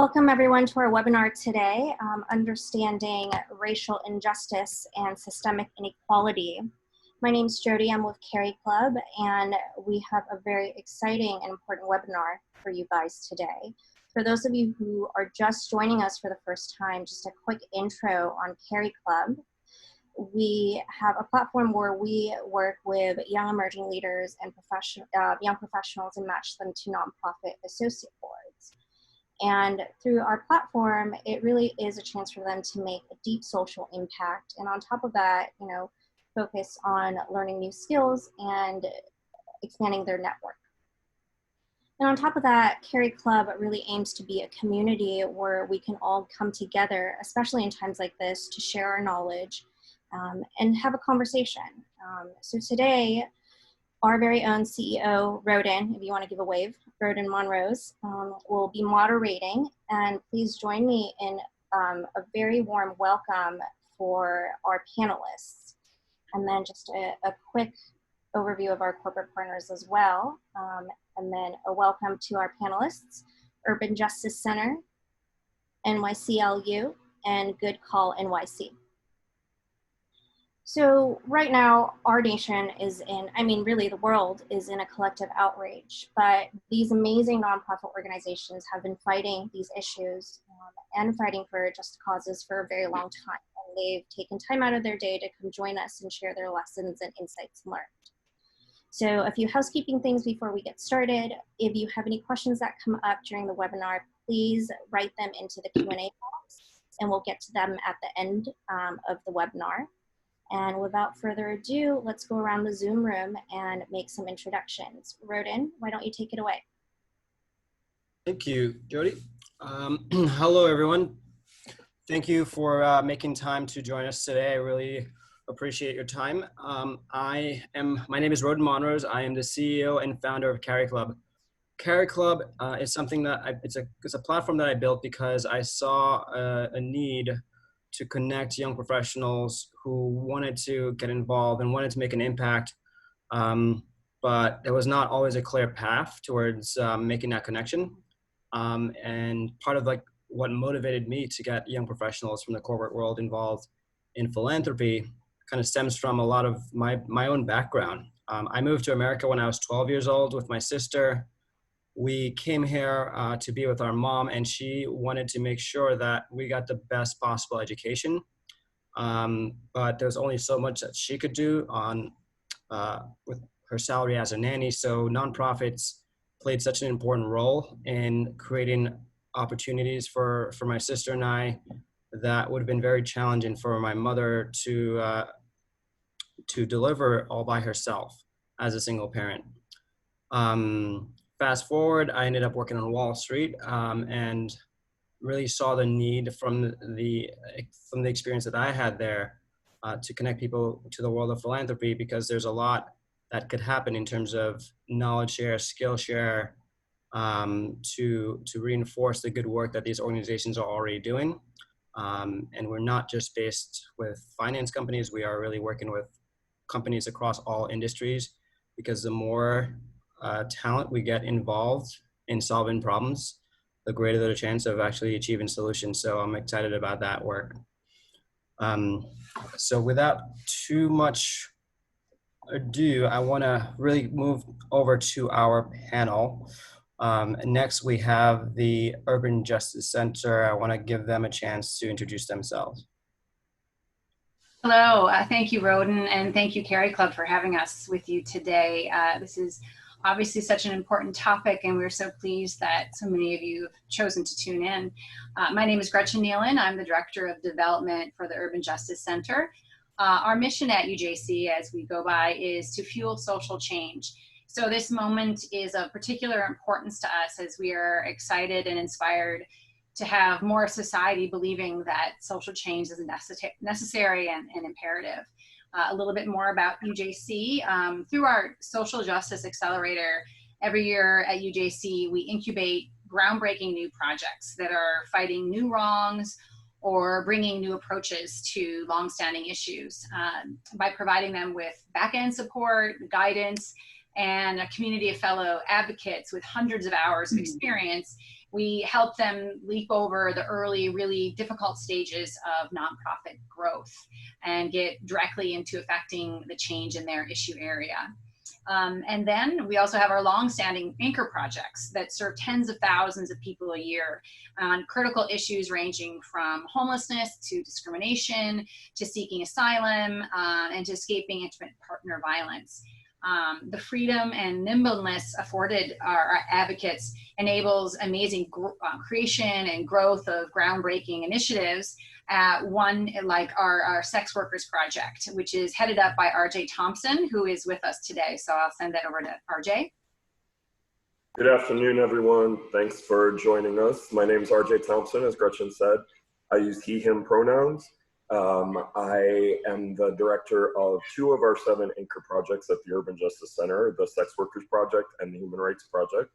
Welcome everyone to our webinar today, Understanding Racial Injustice and Systemic Inequality. My name is Jody, I'm with CariClub, and we have a very exciting and important webinar for you guys today. For those of you who are just joining us for the first time, just a quick intro on CariClub. We have a platform where we work with young emerging leaders and young professionals and match them to nonprofit associate boards. And through our platform, it really is a chance for them to make a deep social impact. And on top of that, focus on learning new skills and expanding their network. And on top of that, CariClub really aims to be a community where we can all come together, especially in times like this, to share our knowledge and have a conversation. So today, our very own CEO, Roden, if you want to give a wave, Roden Monrose, will be moderating. And please join me in a very warm welcome for our panelists. And then just a quick overview of our corporate partners as well. And then a welcome to our panelists, Urban Justice Center, NYCLU, and Good Call NYC. So right now, our nation is really the world is in a collective outrage, but these amazing nonprofit organizations have been fighting these issues and fighting for just causes for a very long time. And they've taken time out of their day to come join us and share their lessons and insights learned. So a few housekeeping things before we get started. If you have any questions that come up during the webinar, please write them into the Q&A box and we'll get to them at the end of the webinar. And without further ado, let's go around the Zoom room and make some introductions. Roden, why don't you take it away? Thank you, Jody. Hello, everyone. Thank you for making time to join us today. I really appreciate your time. My name is Roden Monrose. I am the CEO and founder of CariClub. CariClub is something that it's a platform that I built because I saw a need to connect young professionals who wanted to get involved and wanted to make an impact, but there was not always a clear path towards making that connection. And part of what motivated me to get young professionals from the corporate world involved in philanthropy kind of stems from a lot of my own background. I moved to America when I was 12 years old with my sister. We came here to be with our mom, and she wanted to make sure that we got the best possible education. But there's only so much that she could do with her salary as a nanny. So nonprofits played such an important role in creating opportunities for my sister and I that would have been very challenging for my mother to deliver all by herself as a single parent. Fast forward, I ended up working on Wall Street and really saw the need from the experience that I had there to connect people to the world of philanthropy, because there's a lot that could happen in terms of knowledge share, skill share, to reinforce the good work that these organizations are already doing. And we're not just based with finance companies, we are really working with companies across all industries, because the more talent we get involved in solving problems, the greater the chance of actually achieving solutions. So I'm excited about that work. So without too much ado, I want to really move over to our panel. Next, we have the Urban Justice Center. I want to give them a chance to introduce themselves. Hello, thank you, Roden, and thank you, CariClub, for having us with you today. This is obviously such an important topic, and we're so pleased that so many of you have chosen to tune in. My name is Gretchen Nealon. I'm the Director of Development for the Urban Justice Center. Our mission at UJC, as we go by, is to fuel social change. So this moment is of particular importance to us as we are excited and inspired to have more society believing that social change is necessary and imperative. A little bit more about UJC. Through our Social Justice Accelerator, every year at UJC, we incubate groundbreaking new projects that are fighting new wrongs or bringing new approaches to longstanding issues by providing them with back-end support, guidance, and a community of fellow advocates with hundreds of hours of experience we help them leap over the early, really difficult stages of nonprofit growth and get directly into affecting the change in their issue area. And then we also have our long-standing anchor projects that serve tens of thousands of people a year on critical issues ranging from homelessness to discrimination to seeking asylum and to escaping intimate partner violence. The freedom and nimbleness afforded our advocates enables amazing creation and growth of groundbreaking initiatives. One like our Sex Workers Project, which is headed up by RJ Thompson, who is with us today. So I'll send that over to RJ. Good afternoon, everyone. Thanks for joining us. My name is RJ Thompson, as Gretchen said. I use he, him pronouns. I am the director of 2 of our 7 anchor projects at the Urban Justice Center, the Sex Workers Project and the Human Rights Project.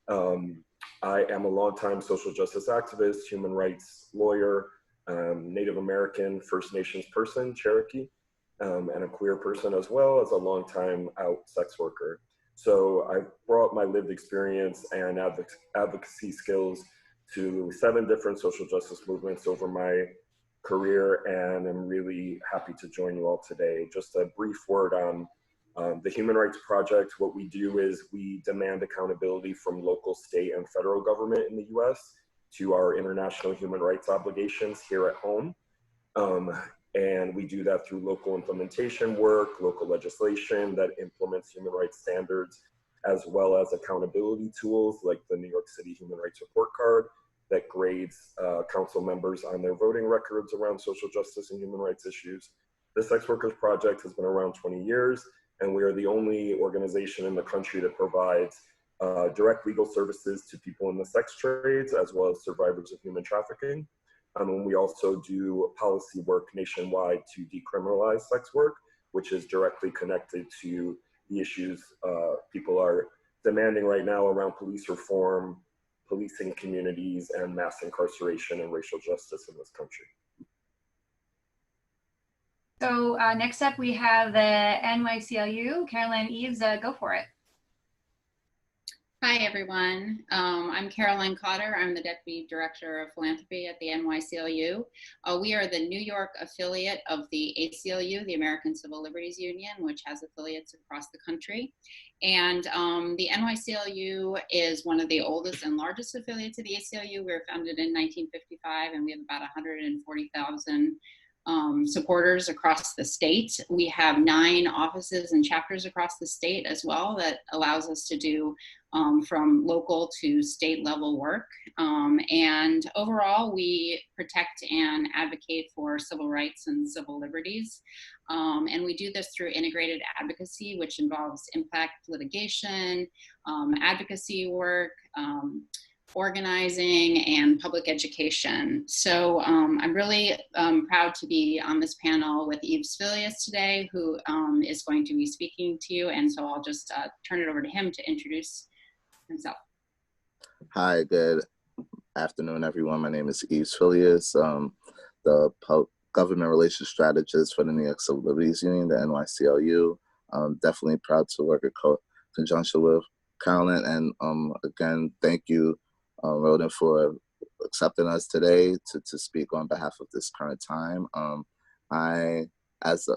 I am a longtime social justice activist, human rights lawyer, Native American, First Nations person, Cherokee, and a queer person as well as a longtime out sex worker. So I've brought my lived experience and advocacy skills to 7 different social justice movements over my career, and I'm really happy to join you all today. Just a brief word on the Human Rights Project. What we do is we demand accountability from local, state, and federal government in the US to our international human rights obligations here at home. And we do that through local implementation work, local legislation that implements human rights standards, as well as accountability tools like the New York City Human Rights Report Card that grades council members on their voting records around social justice and human rights issues. The Sex Workers Project has been around 20 years, and we are the only organization in the country that provides direct legal services to people in the sex trades, as well as survivors of human trafficking. And we also do policy work nationwide to decriminalize sex work, which is directly connected to the issues people are demanding right now around police reform, policing communities, and mass incarceration and racial justice in this country. So next up we have the NYCLU. Caroline Eves, go for it. Hi, everyone. I'm Caroline Cotter. I'm the Deputy Director of Philanthropy at the NYCLU. We are the New York affiliate of the ACLU, the American Civil Liberties Union, which has affiliates across the country. And the NYCLU is one of the oldest and largest affiliates of the ACLU. We were founded in 1955, and we have about 140,000 supporters across the state. We have 9 offices and chapters across the state as well that allows us to do from local to state level work. And overall, we protect and advocate for civil rights and civil liberties. And we do this through integrated advocacy, which involves impact litigation, advocacy work, organizing, and public education. So I'm really proud to be on this panel with Yves Filius today, who is going to be speaking to you. And so I'll just turn it over to him to introduce himself. Hi, good afternoon, everyone. My name is Yves Filius, the government relations strategist for the New York Civil Liberties Union, the NYCLU. Definitely proud to work in conjunction with Caroline. And again, thank you, Roden, for accepting us today to speak on behalf of this current time. I, as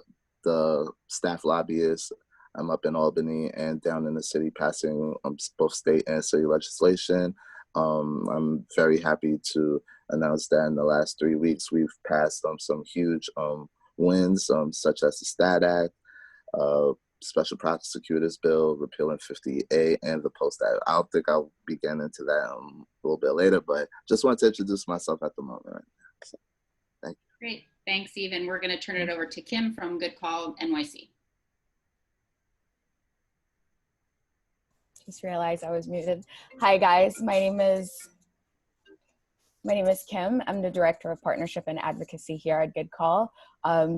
the staff lobbyist, I'm up in Albany and down in the city passing both state and city legislation. I'm very happy to announce that in the last 3 weeks, we've passed some huge wins, such as the STAT Act, Special Prosecutors Bill, repealing 50A, and the Post Act. I don't think I'll be getting into that a little bit later, but just want to introduce myself at the moment right now. So, thank you. Great, thanks, Eve. And we're going to turn it over to Kim from Good Call NYC. Just realized I was muted. Hi guys, my name is Kim. I'm the Director of Partnership and Advocacy here at Good Call.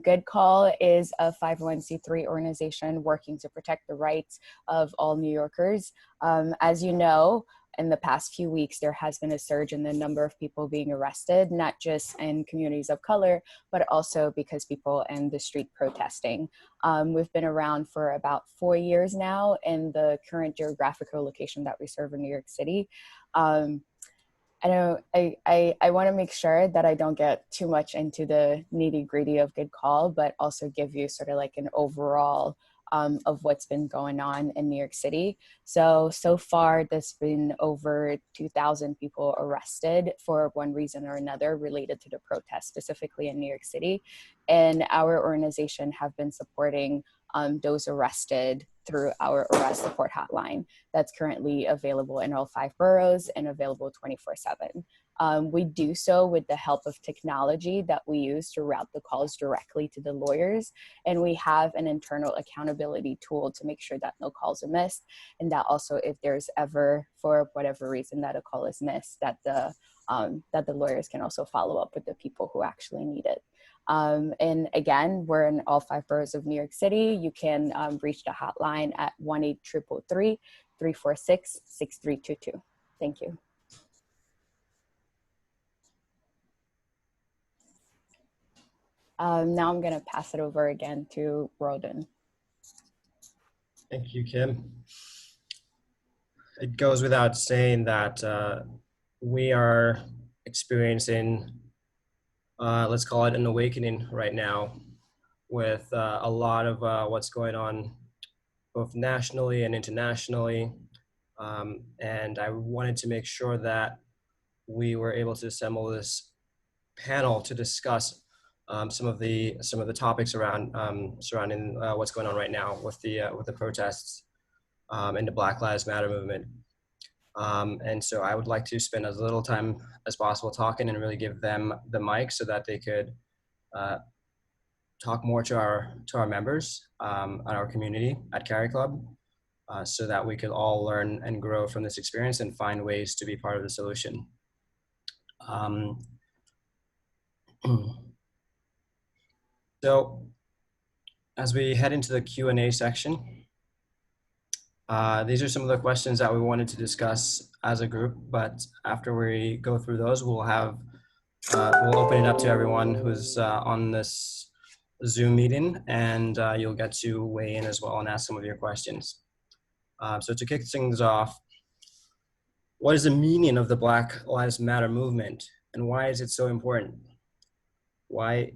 Good Call is a 501c3 organization working to protect the rights of all New Yorkers. As you know, in the past few weeks, there has been a surge in the number of people being arrested, not just in communities of color, but also because people in the street protesting. We've been around for about 4 years now in the current geographical location that we serve in New York City. I know I want to make sure that I don't get too much into the nitty gritty of Good Call, but also give you sort of like an overall of what's been going on in New York City. So far, there's been over 2,000 people arrested for one reason or another related to the protest, specifically in New York City. And our organization have been supporting those arrested through our arrest support hotline that's currently available in all 5 boroughs and available 24/7. We do so with the help of technology that we use to route the calls directly to the lawyers. And we have an internal accountability tool to make sure that no calls are missed. And that also, if there's ever, for whatever reason, that a call is missed, that the lawyers can also follow up with the people who actually need it. And again, we're in all 5 boroughs of New York City. You can reach the hotline at 1-833-346-6322. Thank you. Now I'm going to pass it over again to Roden. Thank you, Kim. It goes without saying that we are experiencing, let's call it an awakening right now, with a lot of what's going on both nationally and internationally. And I wanted to make sure that we were able to assemble this panel to discuss some of the topics around surrounding what's going on right now with the protests and the Black Lives Matter movement. And so I would like to spend as little time as possible talking and really give them the mic so that they could talk more to our members at our community at CariClub, so that we could all learn and grow from this experience and find ways to be part of the solution. So as we head into the Q&A section, these are some of the questions that we wanted to discuss as a group, but after we go through those, we'll open it up to everyone who's on this Zoom meeting, and you'll get to weigh in as well and ask some of your questions. So to kick things off, what is the meaning of the Black Lives Matter movement, and why is it so important? Why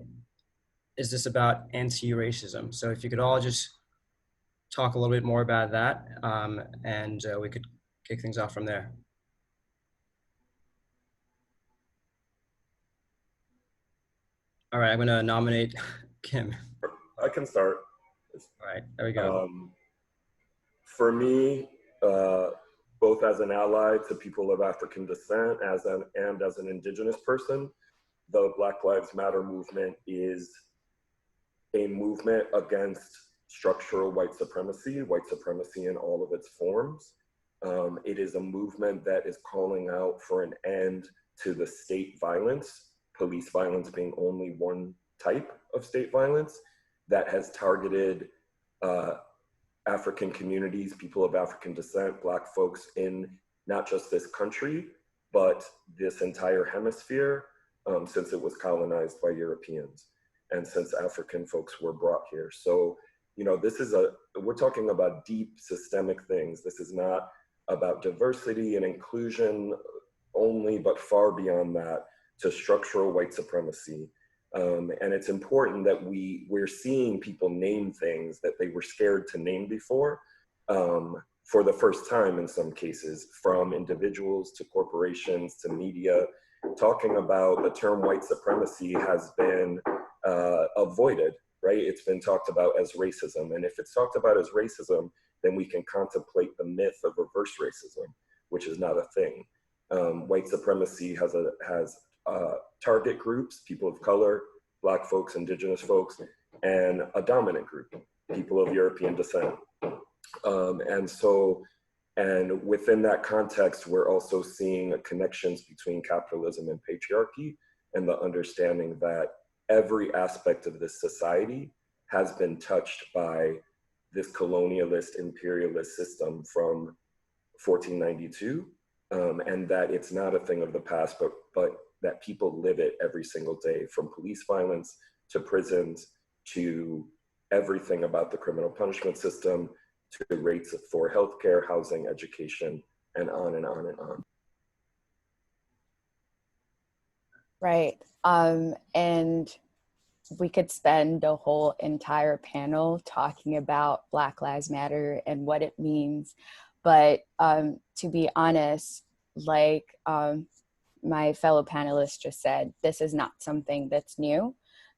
is this about anti-racism? So if you could all just talk a little bit more about that, and we could kick things off from there. All right, I'm gonna nominate Kim. I can start. All right, there we go. For me, both as an ally to people of African descent and as an Indigenous person, the Black Lives Matter movement is a movement against structural white supremacy in all of its forms. It is a movement that is calling out for an end to the state violence, police violence being only one type of state violence, that has targeted African communities, people of African descent, Black folks in not just this country, but this entire hemisphere, since it was colonized by Europeans and since African folks were brought here. So, you know, we're talking about deep systemic things. This is not about diversity and inclusion only, but far beyond that, to structural white supremacy. And it's important that we're seeing people name things that they were scared to name before, for the first time in some cases, from individuals to corporations to media. Talking about the term white supremacy has been avoided, right? It's been talked about as racism. And if it's talked about as racism, then we can contemplate the myth of reverse racism, which is not a thing. White supremacy has target groups, people of color, Black folks, Indigenous folks, and a dominant group, people of European descent. And within that context, we're also seeing connections between capitalism and patriarchy, and the understanding that every aspect of this society has been touched by this colonialist, imperialist system from 1492, and that it's not a thing of the past, but that people live it every single day, from police violence to prisons to everything about the criminal punishment system to rates for healthcare, housing, education, and on and on and on. Right. And we could spend a whole entire panel talking about Black Lives Matter and what it means. But to be honest, like my fellow panelists just said, this is not something that's new.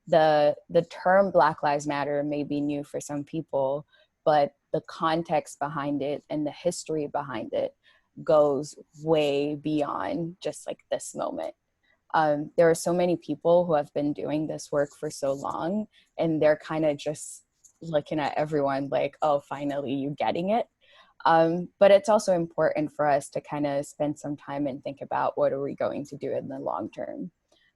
The term Black Lives Matter may be new for some people, but the context behind it and the history behind it goes way beyond just like this moment. There are so many people who have been doing this work for so long, and they're kind of just looking at everyone like, oh, finally you getting it. But it's also important for us to kind of spend some time and think about what are we going to do in the long term.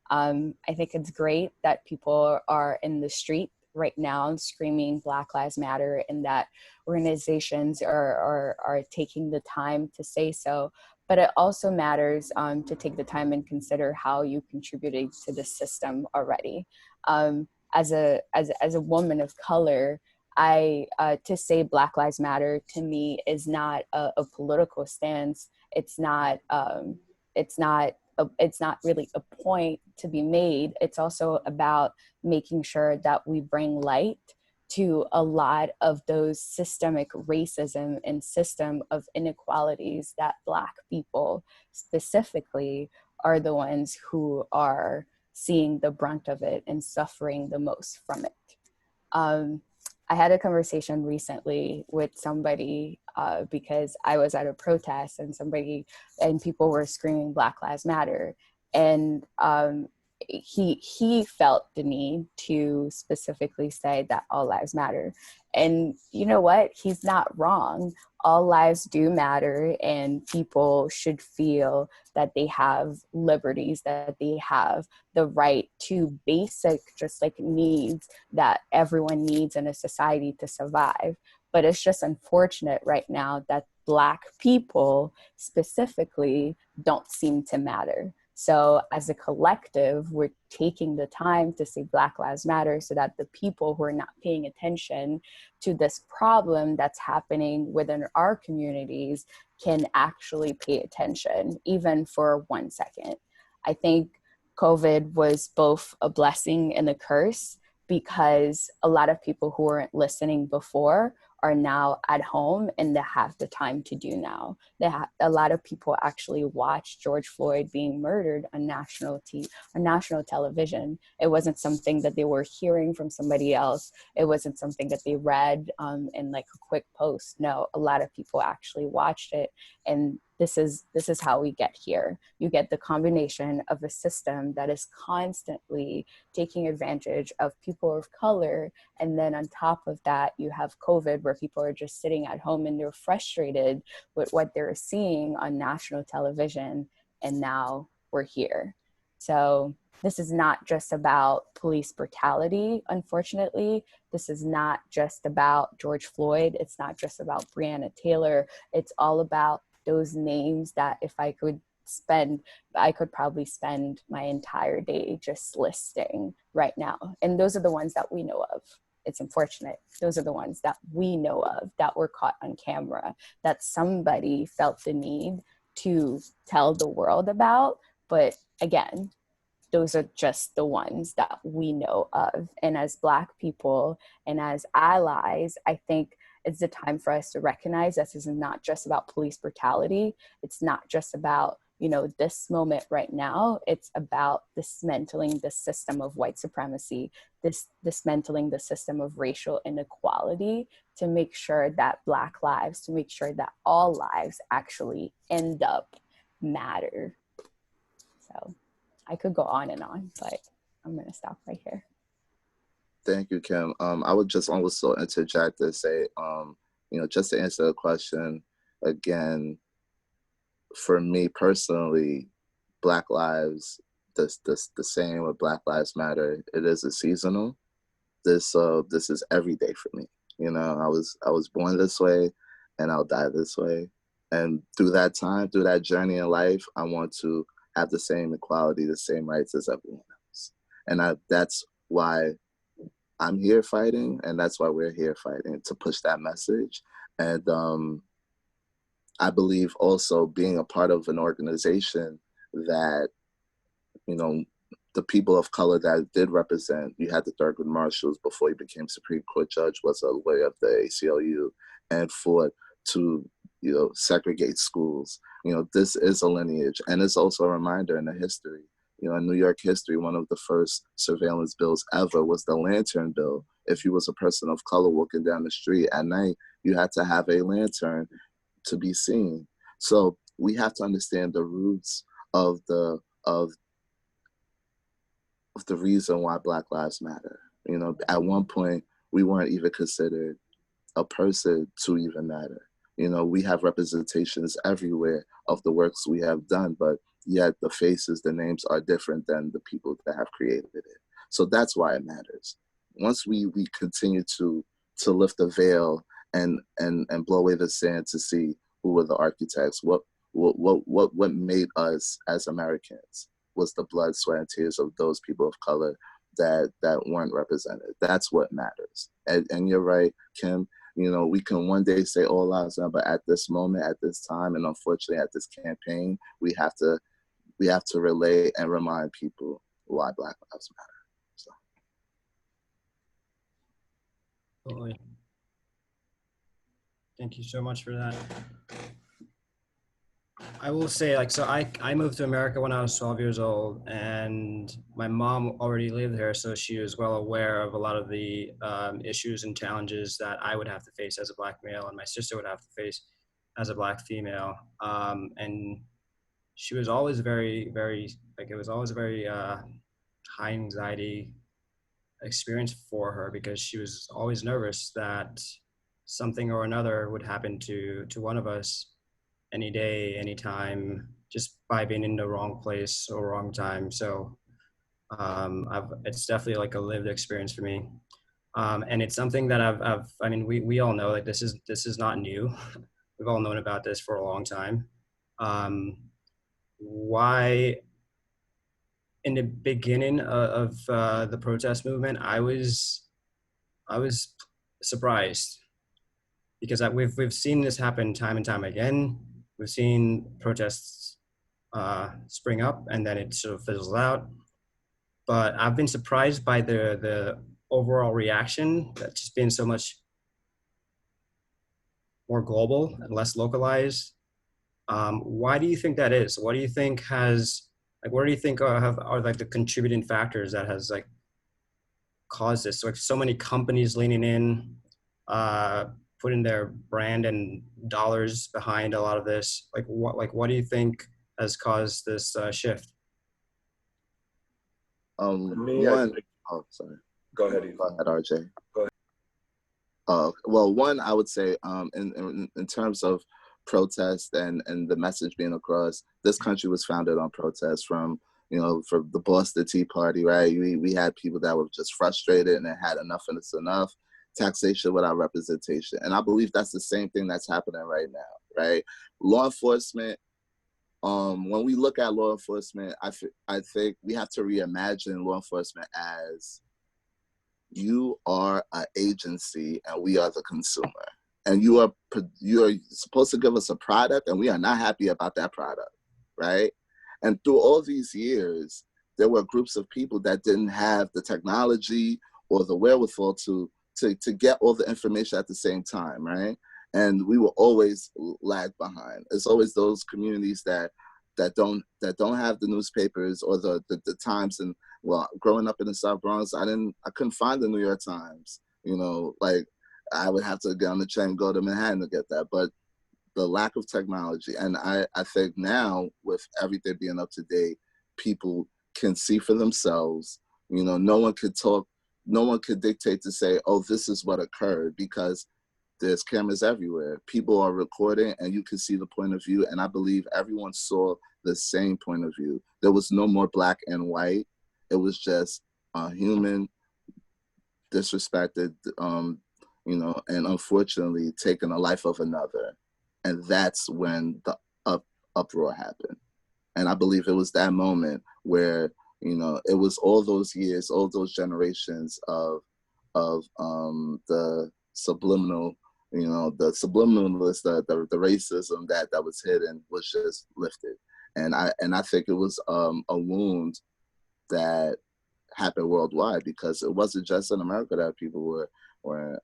I think it's great that people are in the street right now screaming Black Lives Matter, and that organizations are taking the time to say so. But it also matters to take the time and consider how you contributed to the system already. As a woman of color, to say Black Lives Matter to me is not a political stance. It's not really a point to be made. It's also about making sure that we bring light to a lot of those systemic racism and system of inequalities that Black people specifically are the ones who are seeing the brunt of it and suffering the most from it. I had a conversation recently with somebody because I was at a protest and people were screaming Black Lives Matter. And he felt the need to specifically say that all lives matter. And you know what? He's not wrong. All lives do matter, and people should feel that they have liberties, that they have the right to basic, just like needs that everyone needs in a society to survive. But it's just unfortunate right now that Black people specifically don't seem to matter. So as a collective, we're taking the time to say Black Lives Matter so that the people who are not paying attention to this problem that's happening within our communities can actually pay attention, even for 1 second. I think COVID was both a blessing and a curse, because a lot of people who weren't listening before are now at home and they have the time to do now. A lot of people actually watched George Floyd being murdered on national television. It wasn't something that they were hearing from somebody else. It wasn't something that they read in like a quick post. No, a lot of people actually watched it. And this is how we get here. You get the combination of a system that is constantly taking advantage of people of color. And then on top of that, you have COVID, where people are just sitting at home and they're frustrated with what they're seeing on national television. And now we're here. So this is not just about police brutality, unfortunately. This is not just about George Floyd. It's not just about Breonna Taylor. It's all about those names that if I could probably spend my entire day just listing right now. And those are the ones that we know of. It's unfortunate. Those are the ones that we know of, that were caught on camera, that somebody felt the need to tell the world about. But again, those are just the ones that we know of. And as Black people and as allies, I think it's the time for us to recognize this is not just about police brutality. It's not just about, this moment right now. It's about dismantling the system of white supremacy, dismantling the system of racial inequality, to make sure that Black lives, to make sure that all lives actually end up matter. So I could go on and on, but I'm gonna stop right here. Thank you, Kim. I would just also interject to say, just to answer the question again, for me personally, Black lives, the same with Black Lives Matter, it is a seasonal. This is every day for me. I was born this way, and I'll die this way. And through that time, through that journey in life, I want to have the same equality, the same rights as everyone else. And that's why I'm here fighting, and that's why we're here fighting, to push that message. And I believe also being a part of an organization that, the people of color that did represent, you had the Thurgood Marshalls before he became Supreme Court judge, was a lawyer of the ACLU and fought to, you know, segregate schools. You know, this is a lineage, and it's also a reminder in the history. You know, in New York history, one of the first surveillance bills ever was the lantern bill. If you was a person of color walking down the street at night, you had to have a lantern to be seen. So we have to understand the roots of the reason why Black Lives Matter. You know, at one point, we weren't even considered a person to even matter. You know, we have representations everywhere of the works we have done, but yet the faces, the names are different than the people that have created it. So that's why it matters. Once we continue to lift the veil and blow away the sand to see who were the architects, what made us as Americans was the blood, sweat, and tears of those people of color that weren't represented. That's what matters. And you're right, Kim. You know, we can one day say all lives matter, but at this moment, at this time, and unfortunately at this campaign, we have to relay and remind people why Black Lives Matter. So. Totally. Thank you so much for that. I will say, like, so I moved to America when I was 12 years old, and my mom already lived here, so she was well aware of a lot of the issues and challenges that I would have to face as a Black male and my sister would have to face as a Black female. And she was always very, very, like, it was always a very high anxiety experience for her, because she was always nervous that something or another would happen to one of us any day, anytime, just by being in the wrong place or wrong time. So it's definitely like a lived experience for me. And it's something that I mean, we all know, like, this is not new. We've all known about this for a long time. Why, in the beginning of the protest movement, I was surprised, because we've seen this happen time and time again. We've seen protests spring up and then it sort of fizzles out. But I've been surprised by the overall reaction, that's just been so much more global and less localized. Why do you think that is? What do you think has, like, what do you think are like the contributing factors that has, like, caused this? Like, so many companies leaning in, putting their brand and dollars behind a lot of this. Like, what do you think has caused this shift? Oh, sorry. Go ahead, RJ. Go ahead. Well, one, I would say, in terms of protest and the message being across, this country was founded on protest. From, you know, for the Boston Tea Party, right? We had people that were just frustrated and had enough and it's enough. Taxation without representation. And I believe that's the same thing that's happening right now, right? Law enforcement, when we look at law enforcement, I think we have to reimagine law enforcement as, you are an agency and we are the consumer. And you are supposed to give us a product and we are not happy about that product, right? And through all these years, there were groups of people that didn't have the technology or the wherewithal to get all the information at the same time, right? And we will always lag behind. It's always those communities that don't have the newspapers or the Times. And, well, growing up in the South Bronx, I couldn't find the New York Times. You know, like, I would have to get on the train and go to Manhattan to get that. But the lack of technology, and I think now with everything being up to date, people can see for themselves. You know, no one could dictate to say, oh, this is what occurred, because there's cameras everywhere. People are recording and you can see the point of view. And I believe everyone saw the same point of view. There was no more black and white. It was just a human disrespected, you know, and unfortunately taking the life of another. And that's when the uproar happened. And I believe it was that moment where, you know, it was all those years, all those generations of the subliminal, you know, the subliminalist, the racism that was hidden was just lifted. And I think it was a wound that happened worldwide, because it wasn't just in America that people were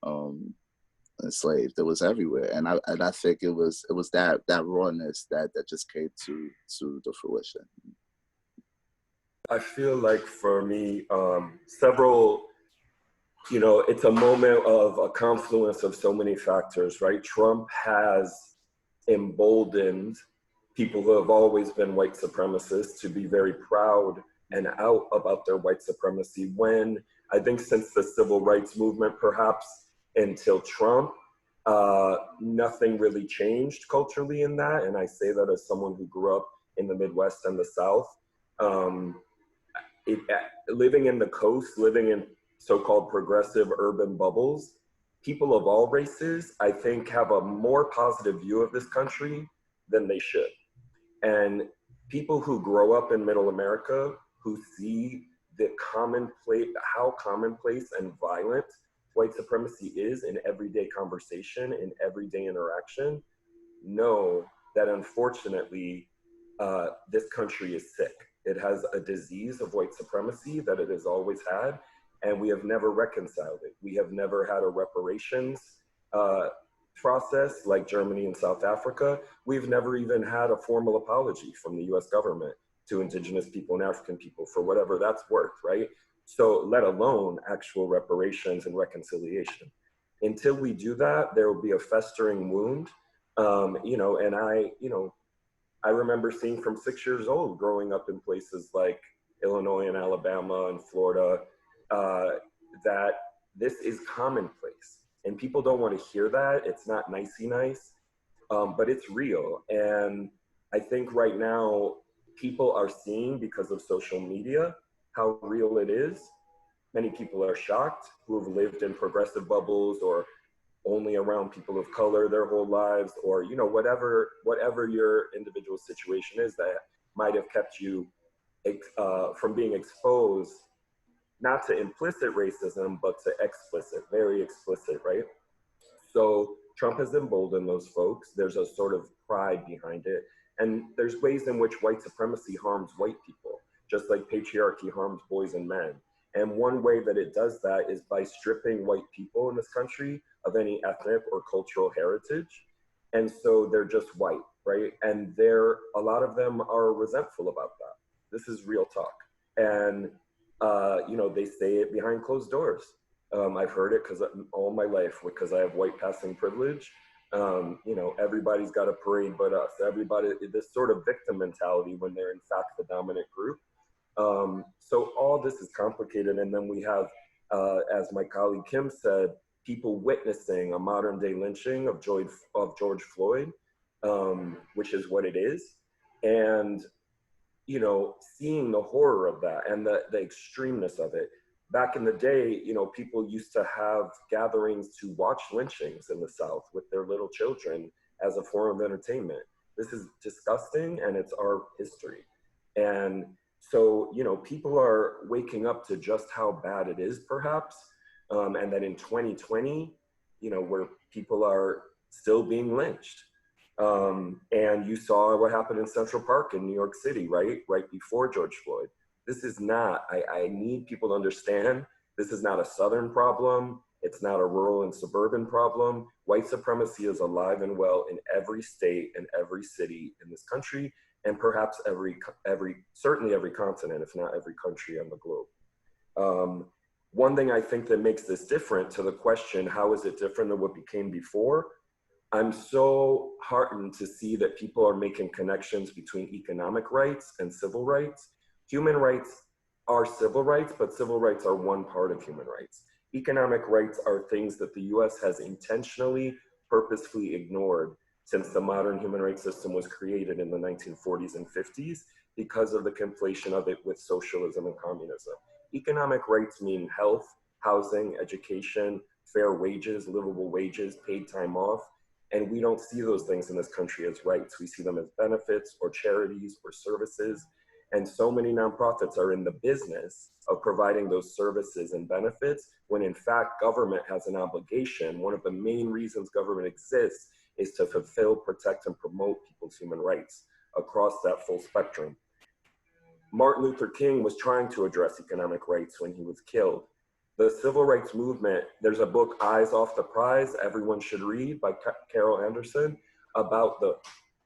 enslaved. It was everywhere, and I think it was that rawness that just came to the fruition. I feel like for me, it's a moment of a confluence of so many factors, right? Trump has emboldened people who have always been white supremacists to be very proud and out about their white supremacy, when I think since the civil rights movement, perhaps until Trump, nothing really changed culturally in that. And I say that as someone who grew up in the Midwest and the South. Living in the coast, living in so-called progressive urban bubbles, people of all races, I think, have a more positive view of this country than they should. And people who grow up in middle America, who see how commonplace and violent white supremacy is in everyday conversation, in everyday interaction, know that unfortunately, this country is sick. It has a disease of white supremacy that it has always had, and we have never reconciled it. We have never had a reparations process like Germany and South Africa. We've never even had a formal apology from the US government to indigenous people and African people for whatever that's worth, right? So let alone actual reparations and reconciliation. Until we do that, there will be a festering wound. I remember seeing from 6 years old, growing up in places like Illinois and Alabama and Florida, that this is commonplace. And people don't want to hear that. It's not nicey nice, but it's real. And I think right now, people are seeing, because of social media, how real it is. Many people are shocked who have lived in progressive bubbles or only around people of color their whole lives, or whatever your individual situation is that might have kept you from being exposed, not to implicit racism, but to explicit, very explicit, right? So Trump has emboldened those folks. There's a sort of pride behind it. And there's ways in which white supremacy harms white people, just like patriarchy harms boys and men. And one way that it does that is by stripping white people in this country of any ethnic or cultural heritage. And so they're just white, right? And a lot of them are resentful about that. This is real talk. And, they say it behind closed doors. I've heard it all my life, because I have white passing privilege. Everybody's got a parade but us. Everybody, this sort of victim mentality when they're in fact the dominant group. So all this is complicated. And then we have, as my colleague Kim said, people witnessing a modern day lynching of George Floyd, which is what it is. And, seeing the horror of that and the extremeness of it. Back in the day, people used to have gatherings to watch lynchings in the South with their little children as a form of entertainment. This is disgusting, and it's our history. And so, people are waking up to just how bad it is, perhaps, and that in 2020, where people are still being lynched. And you saw what happened in Central Park in New York City, right before George Floyd. This is not, I need people to understand, this is not a Southern problem. It's not a rural and suburban problem. White supremacy is alive and well in every state and every city in this country, and perhaps certainly every continent, if not every country on the globe. One thing I think that makes this different, to the question, how is it different than what became before? I'm so heartened to see that people are making connections between economic rights and civil rights. Human rights are civil rights, but civil rights are one part of human rights. Economic rights are things that the US has intentionally, purposefully ignored since the modern human rights system was created in the 1940s and 50s, because of the conflation of it with socialism and communism. Economic rights mean health, housing, education, fair wages, livable wages, paid time off. And we don't see those things in this country as rights. We see them as benefits or charities or services. And so many nonprofits are in the business of providing those services and benefits, when in fact government has an obligation. One of the main reasons government exists is to fulfill, protect, and promote people's human rights across that full spectrum. Martin Luther King was trying to address economic rights when he was killed. The civil rights movement, there's a book, Eyes Off the Prize, everyone should read, by Carol Anderson, about the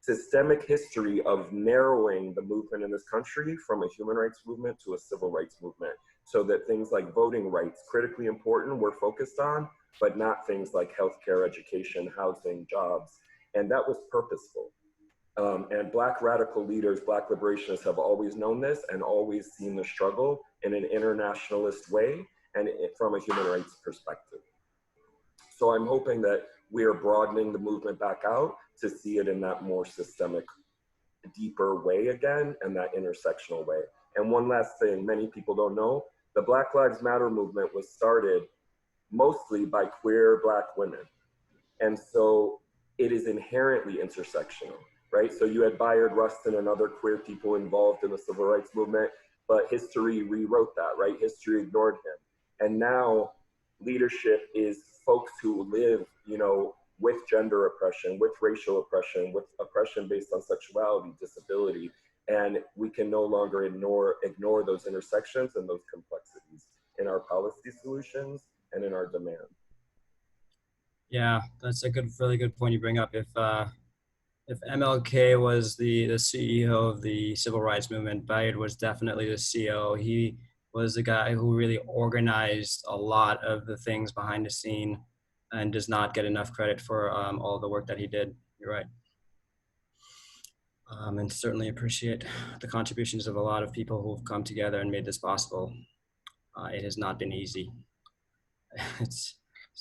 systemic history of narrowing the movement in this country from a human rights movement to a civil rights movement, so that things like voting rights, critically important, we're focused on, but not things like healthcare, education, housing, jobs. And that was purposeful. And Black radical leaders, Black liberationists have always known this and always seen the struggle in an internationalist way and from a human rights perspective. So I'm hoping that we are broadening the movement back out to see it in that more systemic, deeper way again, and that intersectional way. And one last thing, many people don't know, the Black Lives Matter movement was started mostly by queer Black women. And so it is inherently intersectional, right? So you had Bayard Rustin and other queer people involved in the civil rights movement, but history rewrote that, right? History ignored him. And now leadership is folks who live, you know, with gender oppression, with racial oppression, with oppression based on sexuality, disability, and we can no longer ignore those intersections and those complexities in our policy solutions and in our demand. Yeah, that's a really good point you bring up. If MLK was the CEO of the civil rights movement, Bayard was definitely the CEO. He was the guy who really organized a lot of the things behind the scene and does not get enough credit for all the work that he did. You're right. And certainly appreciate the contributions of a lot of people who've come together and made this possible. It has not been easy. It's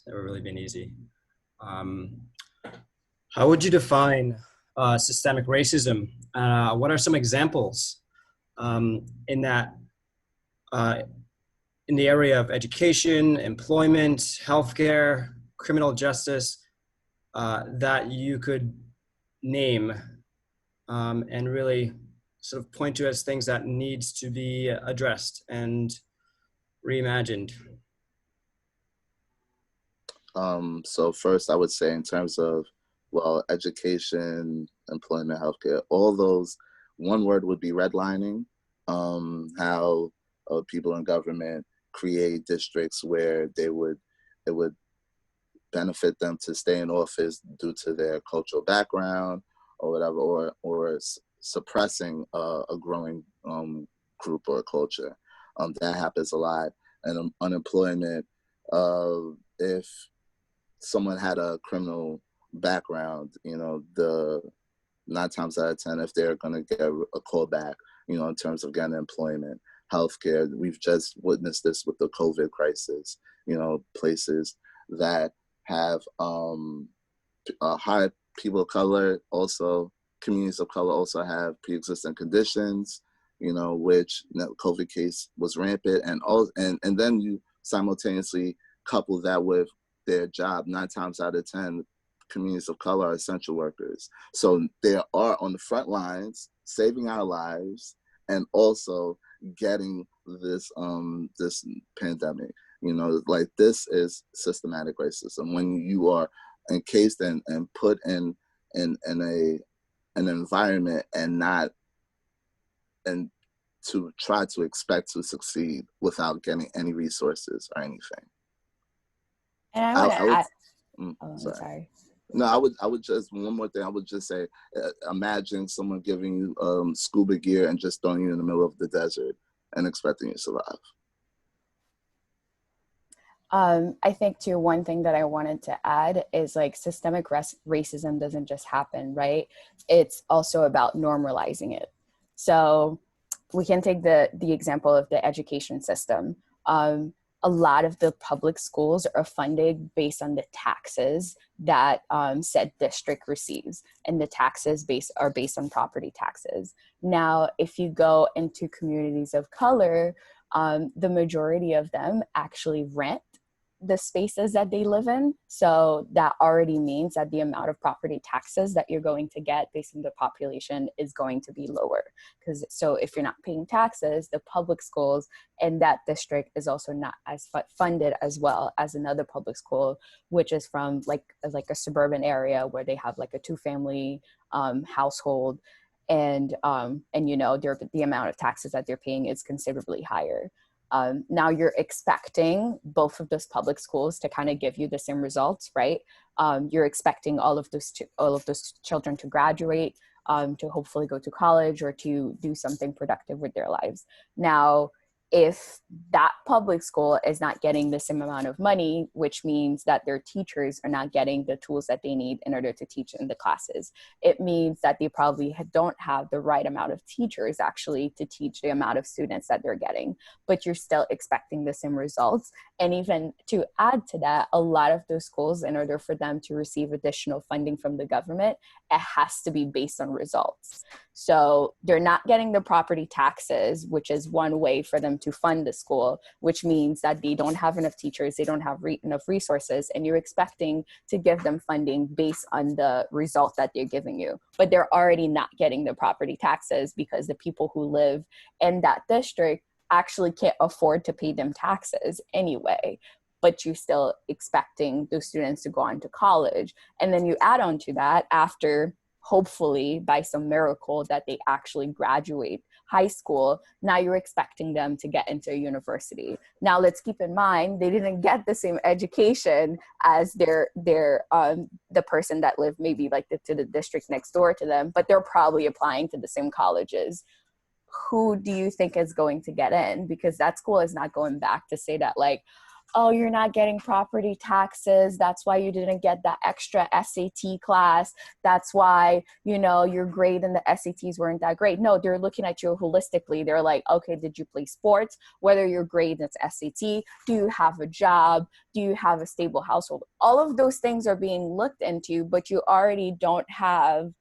never really been easy. How would you define systemic racism? What are some examples in that, in the area of education, employment, healthcare, criminal justice, that you could name and really sort of point to as things that needs to be addressed and reimagined? So first I would say in terms of, well, education, employment, healthcare, all those, one word would be redlining. How people in government create districts where it would benefit them to stay in office due to their cultural background or whatever, or suppressing a growing group or culture. That happens a lot. And unemployment, if someone had a criminal background, you know, the 9 times out of 10, if they're going to get a call back, you know, in terms of getting employment, healthcare, we've just witnessed this with the COVID crisis, you know, places that have high people of color, also communities of color also have pre-existing conditions, you know, which COVID case was rampant, and then you simultaneously couple that with their job. 9 times out of 10, communities of color are essential workers. So they are on the front lines, saving our lives, and also getting this this pandemic. You know, like, this is systematic racism. When you are encased and put in an environment and to try to expect to succeed without getting any resources or anything. And I want to add, sorry. No, I would just, one more thing, I would just say, imagine someone giving you scuba gear and just throwing you in the middle of the desert and expecting you to survive. I think too, one thing that I wanted to add is, like, systemic racism doesn't just happen, right? It's also about normalizing it. So we can take the example of the education system. A lot of the public schools are funded based on the taxes that said district receives, and the taxes are based on property taxes. Now, if you go into communities of color, the majority of them actually rent the spaces that they live in. So that already means that the amount of property taxes that you're going to get based on the population is going to be lower. So if you're not paying taxes, the public schools in that district is also not as funded as well as another public school, which is from like a suburban area where they have like a 2-family household. you know, the amount of taxes that they're paying is considerably higher. Now you're expecting both of those public schools to kind of give you the same results, right? You're expecting all of those children to graduate, to hopefully go to college or to do something productive with their lives. Now, if that public school is not getting the same amount of money, which means that their teachers are not getting the tools that they need in order to teach in the classes, it means that they probably don't have the right amount of teachers actually to teach the amount of students that they're getting, but you're still expecting the same results. And even to add to that, a lot of those schools, in order for them to receive additional funding from the government, it has to be based on results. So they're not getting the property taxes, which is one way for them to fund the school, which means that they don't have enough teachers, they don't have enough resources, and you're expecting to give them funding based on the result that they're giving you. But they're already not getting the property taxes because the people who live in that district actually can't afford to pay them taxes anyway. But you're still expecting those students to go on to college. And then you add on to that, after hopefully by some miracle that they actually graduate high school, now you're expecting them to get into a university. Now let's keep in mind, they didn't get the same education as the person that lived maybe like to the district next door to them, but they're probably applying to the same colleges. Who do you think is going to get in? Because that school is not going back to say that like, oh, you're not getting property taxes, that's why you didn't get that extra SAT class, that's why, you know, your grade in the SATs weren't that great. No, they're looking at you holistically. They're like, okay, did you play sports? Whether your grade is SAT, do you have a job? Do you have a stable household? All of those things are being looked into, but you already don't have,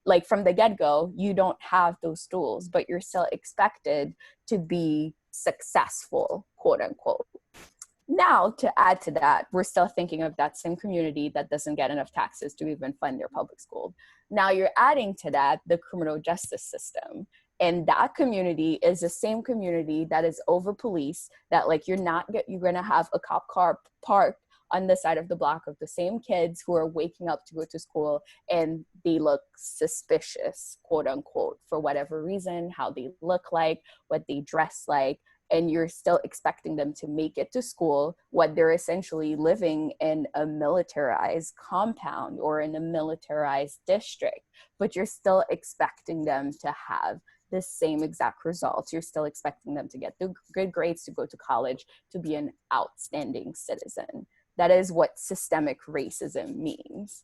like from the get-go, you don't have those tools, but you're still expected to be successful, quote unquote. Now, to add to that, we're still thinking of that same community that doesn't get enough taxes to even fund their public school. Now you're adding to that the criminal justice system. And that community is the same community that is over-policed, that like you're gonna have a cop car parked on the side of the block of the same kids who are waking up to go to school, and they look suspicious, quote unquote, for whatever reason, how they look like, what they dress like. And you're still expecting them to make it to school, what they're essentially living in a militarized compound or in a militarized district, but you're still expecting them to have the same exact results. You're still expecting them to get the good grades to go to college, to be an outstanding citizen. That is what systemic racism means.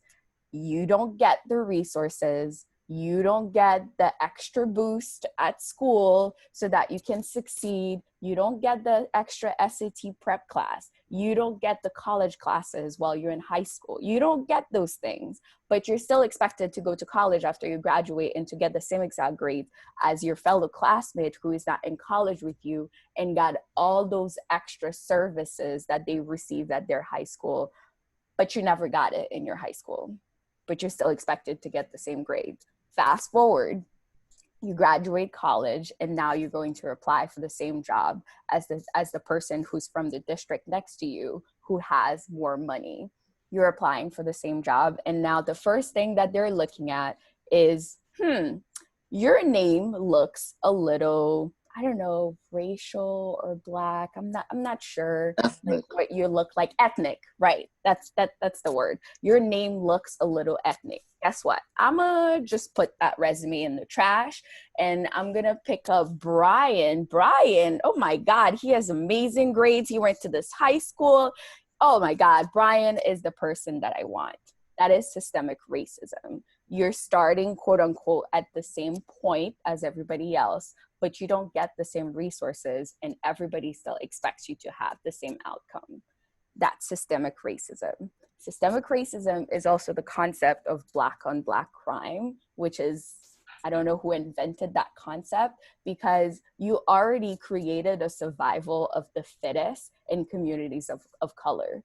You don't get the resources, you don't get the extra boost at school so that you can succeed. You don't get the extra SAT prep class. You don't get the college classes while you're in high school. You don't get those things, but you're still expected to go to college after you graduate and to get the same exact grades as your fellow classmate who is not in college with you and got all those extra services that they received at their high school, but you never got it in your high school, but you're still expected to get the same grades. Fast forward, you graduate college, and now you're going to apply for the same job as the person who's from the district next to you who has more money. You're applying for the same job, and now the first thing that they're looking at is, your name looks a little, I don't know, racial or Black. I'm not sure like what you look like. Ethnic, right? That's the word. Your name looks a little ethnic. Guess what? I'm gonna just put that resume in the trash, and I'm gonna pick up Brian. Brian, oh my God, he has amazing grades. He went to this high school. Oh my God, Brian is the person that I want. That is systemic racism. You're starting, quote unquote, at the same point as everybody else, but you don't get the same resources, and everybody still expects you to have the same outcome. That's systemic racism. Systemic racism is also the concept of Black on Black crime, which is, I don't know who invented that concept, because you already created a survival of the fittest in communities of color.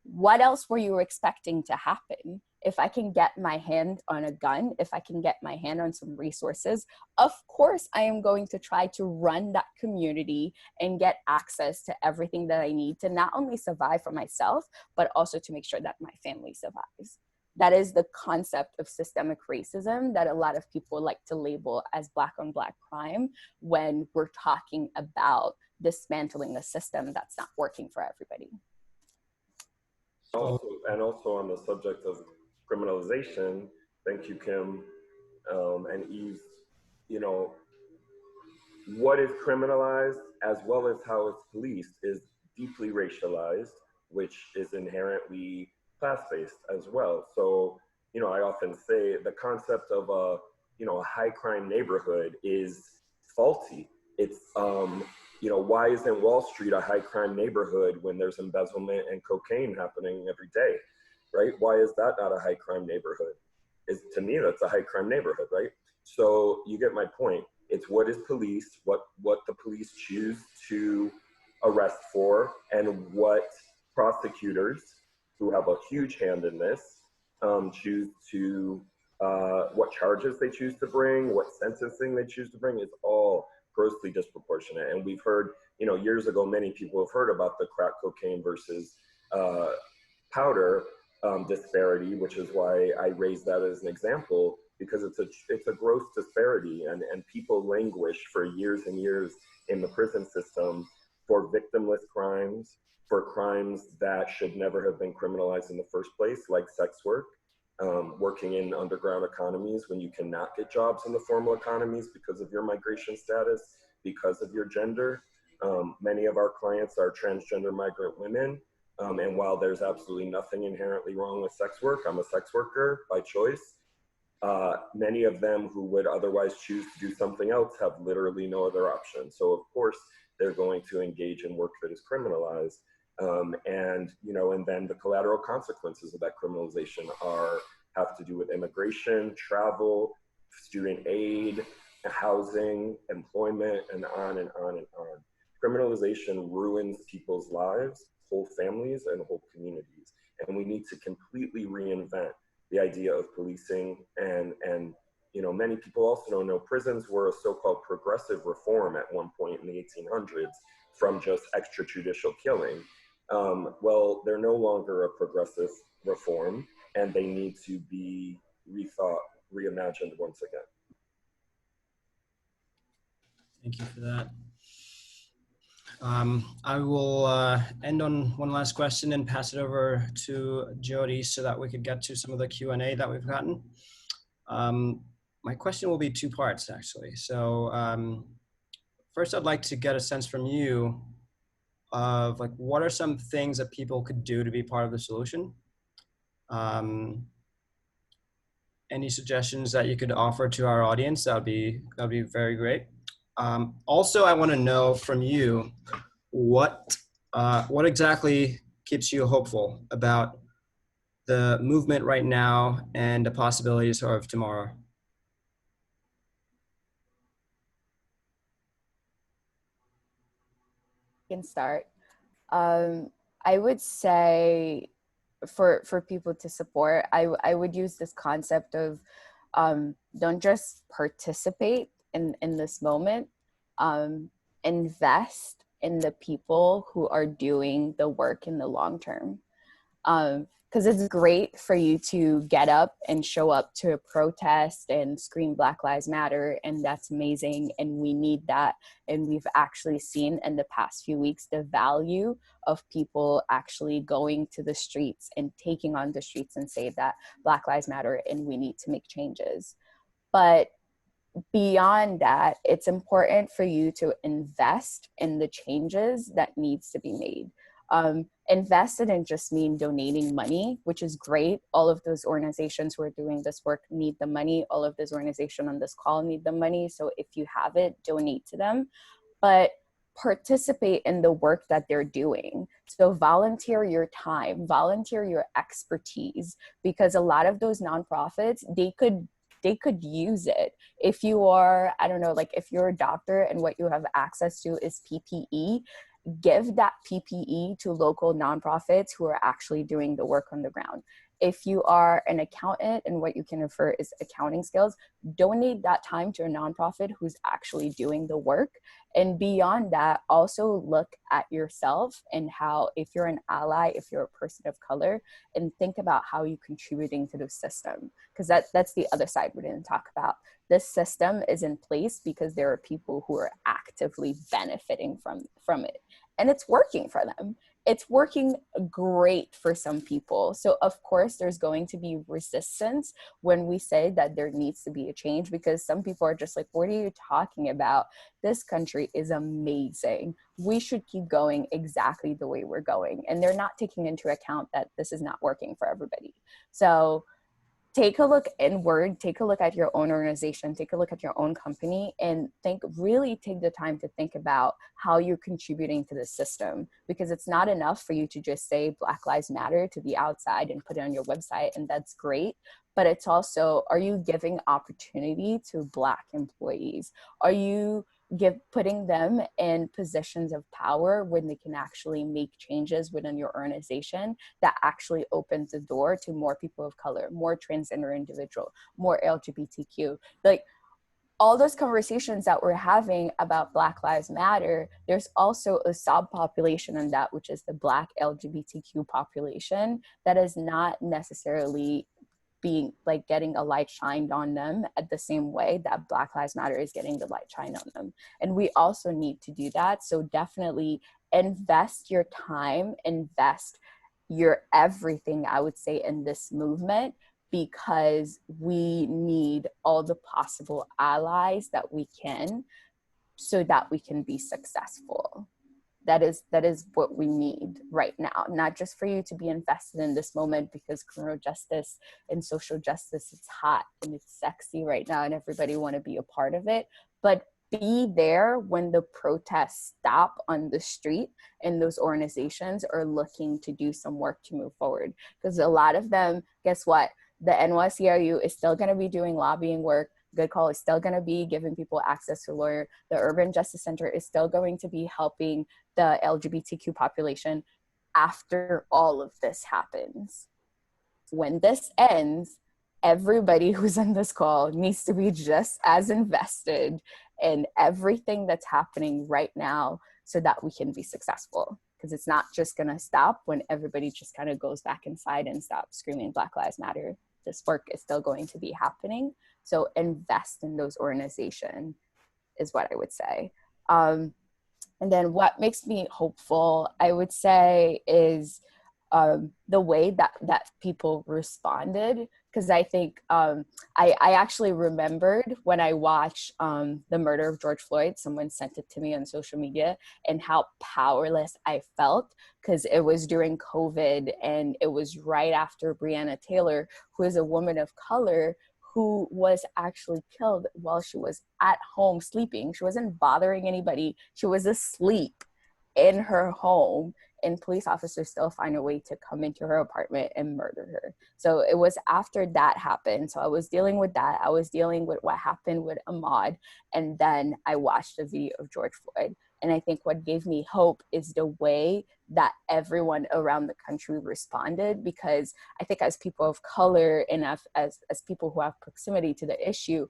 What else were you expecting to happen? If I can get my hand on a gun, if I can get my hand on some resources, of course I am going to try to run that community and get access to everything that I need to not only survive for myself, but also to make sure that my family survives. that is the concept of systemic racism that a lot of people like to label as Black on Black crime when we're talking about dismantling a system that's not working for everybody. Also on the subject of criminalization, thank you, Kim and Eve, you know, what is criminalized as well as how it's policed is deeply racialized, which is inherently class-based as well. So, you know, I often say the concept of a, you know, a high crime neighborhood is faulty. It's, you know, why isn't Wall Street a high crime neighborhood when there's embezzlement and cocaine happening every day, right? Why is that not a high crime neighborhood? To me, that's a high crime neighborhood, right? So you get my point. It's what is policed, what the police choose to arrest for, and what prosecutors, who have a huge hand in this, choose to, what charges they choose to bring, what sentencing they choose to bring is all grossly disproportionate. And we've heard, you know, years ago, many people have heard about the crack cocaine versus powder disparity, which is why I raised that as an example, because it's a gross disparity, and people languish for years and years in the prison system for victimless crimes, for crimes that should never have been criminalized in the first place, like sex work, working in underground economies when you cannot get jobs in the formal economies because of your migration status, because of your gender. Many of our clients are transgender migrant women. And while there's absolutely nothing inherently wrong with sex work, I'm a sex worker by choice. Many of them who would otherwise choose to do something else have literally no other option. So of course, they're going to engage in work that is criminalized. And, you know, and then the collateral consequences of that criminalization have to do with immigration, travel, student aid, housing, employment, and on and on and on. Criminalization ruins people's lives, whole families, and whole communities. And we need to completely reinvent the idea of policing. And you know, many people also don't know prisons were a so-called progressive reform at one point in the 1800s from just extrajudicial killing. Well, they're no longer a progressive reform, and they need to be rethought, reimagined once again. Thank you for that. I will end on one last question and pass it over to Jody so that we could get to some of the Q&A that we've gotten. My question will be two parts, actually. So first, I'd like to get a sense from you of like, what are some things that people could do to be part of the solution? Any suggestions that you could offer to our audience, that'd be very great. Also, I want to know from you what exactly keeps you hopeful about the movement right now and the possibilities of tomorrow. Can start. I would say for people to support, I would use this concept of don't just participate in this moment, invest in the people who are doing the work in the long term. Because it's great for you to get up and show up to a protest and scream Black Lives Matter, and that's amazing, and we need that. And we've actually seen in the past few weeks the value of people actually going to the streets and taking on the streets and say that Black Lives Matter and we need to make changes. But beyond that, it's important for you to invest in the changes that needs to be made. Invest didn't just mean donating money, which is great. All of those organizations who are doing this work need the money. All of those organizations on this call need the money. So if you have it, donate to them. But participate in the work that they're doing. So volunteer your time, volunteer your expertise, because a lot of those nonprofits, they could use it. If you are, I don't know, like if you're a doctor and what you have access to is PPE, give that PPE to local nonprofits who are actually doing the work on the ground. If you are an accountant and what you can refer is accounting skills, donate that time to a nonprofit who's actually doing the work. And beyond that, also look at yourself and how, if you're an ally, if you're a person of color, and think about how you're contributing to the system. Because that's the other side we didn't talk about. This system is in place because there are people who are actively benefiting from it. And it's working for them. It's working great for some people. So of course, there's going to be resistance when we say that there needs to be a change, because some people are just like, what are you talking about? This country is amazing. We should keep going exactly the way we're going. And they're not taking into account that this is not working for everybody. So take a look inward, take a look at your own organization, take a look at your own company, and really take the time to think about how you're contributing to the system. Because it's not enough for you to just say Black Lives Matter to the outside and put it on your website, and that's great. But it's also, are you giving opportunity to Black employees? Are you putting them in positions of power when they can actually make changes within your organization that actually opens the door to more people of color, more transgender individual, more LGBTQ? Like, all those conversations that we're having about Black Lives Matter, there's also a subpopulation in that, which is the Black LGBTQ population, that is not necessarily being like getting a light shined on them at the same way that Black Lives Matter is getting the light shined on them. And we also need to do that. So definitely invest your time, invest your everything, I would say, in this movement, because we need all the possible allies that we can so that we can be successful. That is what we need right now, not just for you to be invested in this moment because criminal justice and social justice, it's hot and it's sexy right now and everybody want to be a part of it, but be there when the protests stop on the street and those organizations are looking to do some work to move forward. Because a lot of them, guess what? The NYCLU is still going to be doing lobbying work. Good Call is still going to be giving people access to a lawyer. The Urban Justice Center is still going to be helping the LGBTQ population after all of this happens. When this ends, everybody who's on this call needs to be just as invested in everything that's happening right now so that we can be successful. Because it's not just going to stop when everybody just kind of goes back inside and stops screaming Black Lives Matter. This work is still going to be happening. So invest in those organizations is what I would say. And then what makes me hopeful, I would say, is the way that people responded. Because I think I actually remembered when I watched the murder of George Floyd, someone sent it to me on social media, and how powerless I felt, because it was during COVID and it was right after Breonna Taylor, who is a woman of color, who was actually killed while she was at home sleeping. She wasn't bothering anybody. She was asleep in her home, and police officers still find a way to come into her apartment and murder her. So it was after that happened. So I was dealing with that. I was dealing with what happened with Ahmaud. And then I watched the video of George Floyd. And I think what gave me hope is the way that everyone around the country responded, because I think as people of color and as people who have proximity to the issue,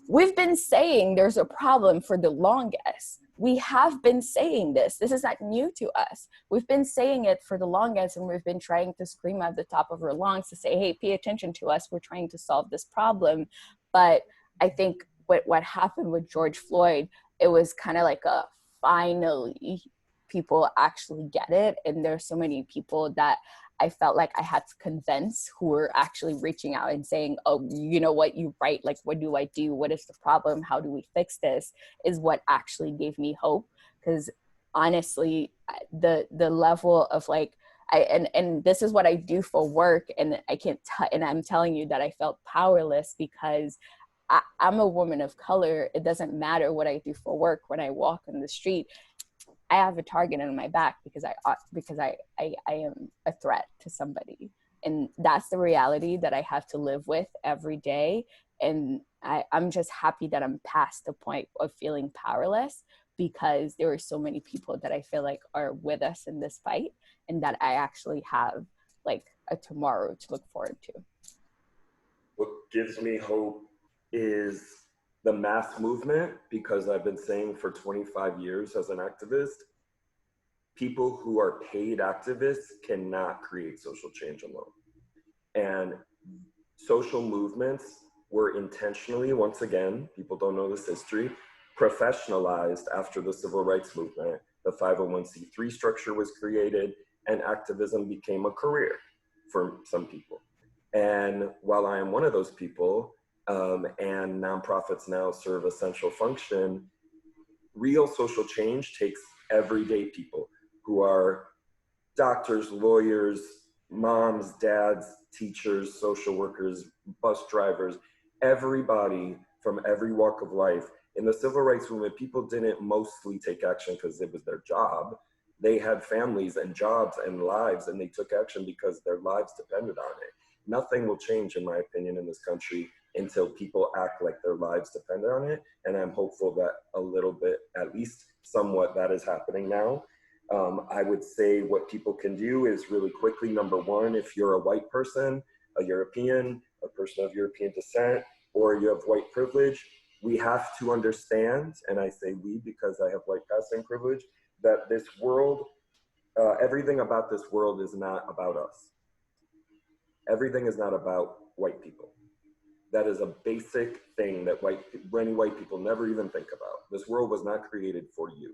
we've been saying there's a problem for the longest. We have been saying this. This is not new to us. We've been saying it for the longest, and we've been trying to scream at the top of our lungs to say, hey, pay attention to us. We're trying to solve this problem. But I think what happened with George Floyd, it was kind of like a finally people actually get it. And there's so many people that I felt like I had to convince, who were actually reaching out and saying, oh, you know what, you're right. Like, what do I do? What is the problem? How do we fix this? Is what actually gave me hope. Because honestly, the level of like, and this is what I do for work, and I can't and I'm telling you that I felt powerless because I'm a woman of color. It doesn't matter what I do for work. When I walk on the street, I have a target on my back because I am a threat to somebody. And that's the reality that I have to live with every day. And I'm just happy that I'm past the point of feeling powerless, because there are so many people that I feel like are with us in this fight, and that I actually have like a tomorrow to look forward to? What gives me hope is the mass movement, because I've been saying for 25 years as an activist, people who are paid activists cannot create social change alone. And social movements were intentionally, once again, people don't know this history, professionalized after the civil rights movement. The 501c3 structure was created, and activism became a career for some people. And while I am one of those people, and nonprofits now serve a central function, real social change takes everyday people who are doctors, lawyers, moms, dads, teachers, social workers, bus drivers, everybody from every walk of life. In the civil rights movement, people didn't mostly take action because it was their job. They had families and jobs and lives, and they took action because their lives depended on it. Nothing will change, in my opinion, in this country until people act like their lives depend on it. And I'm hopeful that a little bit, at least somewhat, that is happening now. I would say what people can do is really quickly, number one, if you're a white person, a European, a person of European descent, or you have white privilege, we have to understand, and I say we because I have white passing privilege, that this world, everything about this world is not about us. Everything is not about white people. That is a basic thing that many white people never even think about. This world was not created for you.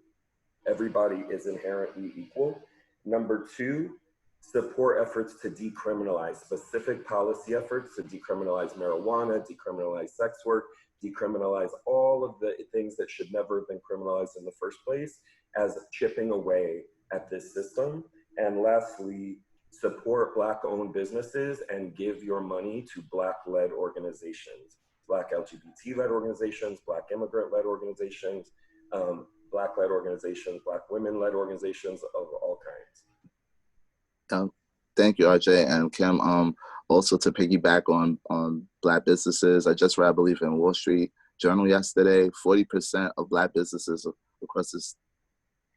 Everybody is inherently equal. Number two, support efforts to decriminalize, specific policy efforts to decriminalize marijuana, decriminalize sex work, decriminalize all of the things that should never have been criminalized in the first place, as chipping away at this system. And lastly, support Black-owned businesses and give your money to Black-led organizations, Black LGBT-led organizations, Black immigrant-led organizations, Black-led organizations, Black women-led organizations of all kinds. Thank you, RJ and Kim. Also to piggyback on Black businesses, I just read, I believe, in Wall Street Journal yesterday, 40% of Black businesses across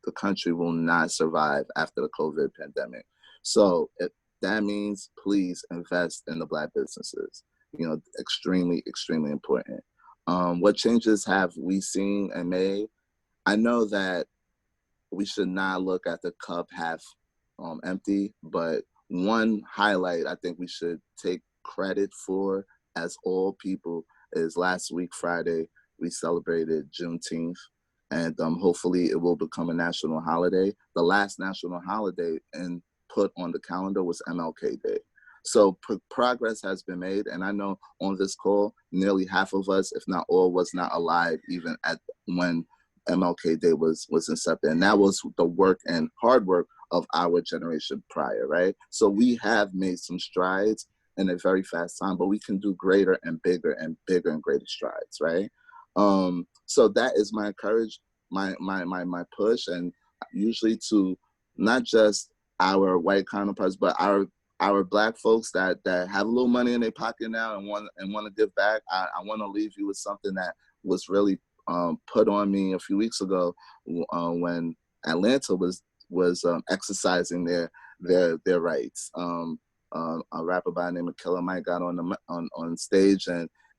the country will not survive after the COVID pandemic. So that means please invest in the Black businesses. You know, extremely, extremely important. What changes have we seen and made? I know that we should not look at the cup half empty, but one highlight I think we should take credit for as all people is last week, Friday, we celebrated Juneteenth, and hopefully it will become a national holiday. The last national holiday put on the calendar was MLK Day. So progress has been made, and I know on this call, nearly half of us, if not all, was not alive even when MLK Day was incepted, and that was the work and hard work of our generation prior, right? So we have made some strides in a very fast time, but we can do greater and bigger and bigger and greater strides, right? So that is my courage, my push, and usually to not just our white counterparts, but our Black folks that have a little money in their pocket now and want to give back. I want to leave you with something that was really put on me a few weeks ago when Atlanta was exercising their rights. A rapper by the name of Killer Mike got on stage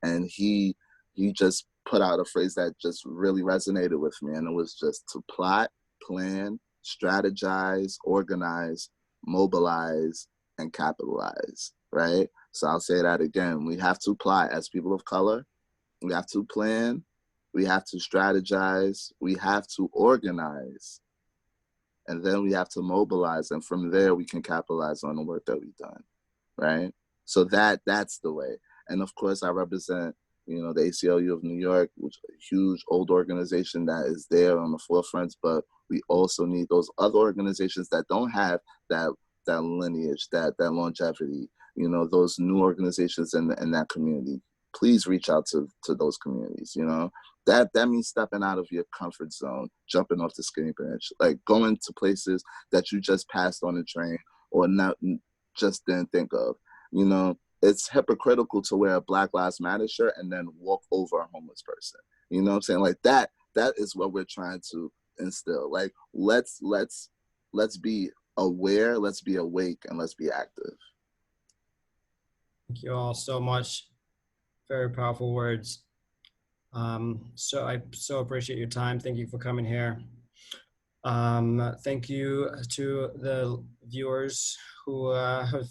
and he just put out a phrase that just really resonated with me, and it was just to plot, plan, strategize, organize, mobilize, and capitalize, right? So I'll say that again. We have to plot as people of color. We have to plan. We have to strategize. We have to organize. And then we have to mobilize. And from there, we can capitalize on the work that we've done, right? So that's the way. And of course, I represent, the ACLU of New York, which is a huge old organization that is there on the forefronts, but we also need those other organizations that don't have that lineage, that longevity, those new organizations in that community. Please reach out to those communities, That means stepping out of your comfort zone, jumping off the skinny bench, like going to places that you just passed on the train or not just didn't think of. It's hypocritical to wear a Black Lives Matter shirt and then walk over a homeless person. You know what I'm saying? Like that is what we're trying to instill. Like let's be aware, let's be awake, and let's be active. Thank you all so much. Very powerful words. So I so appreciate your time. Thank you for coming here. Thank you to the viewers who have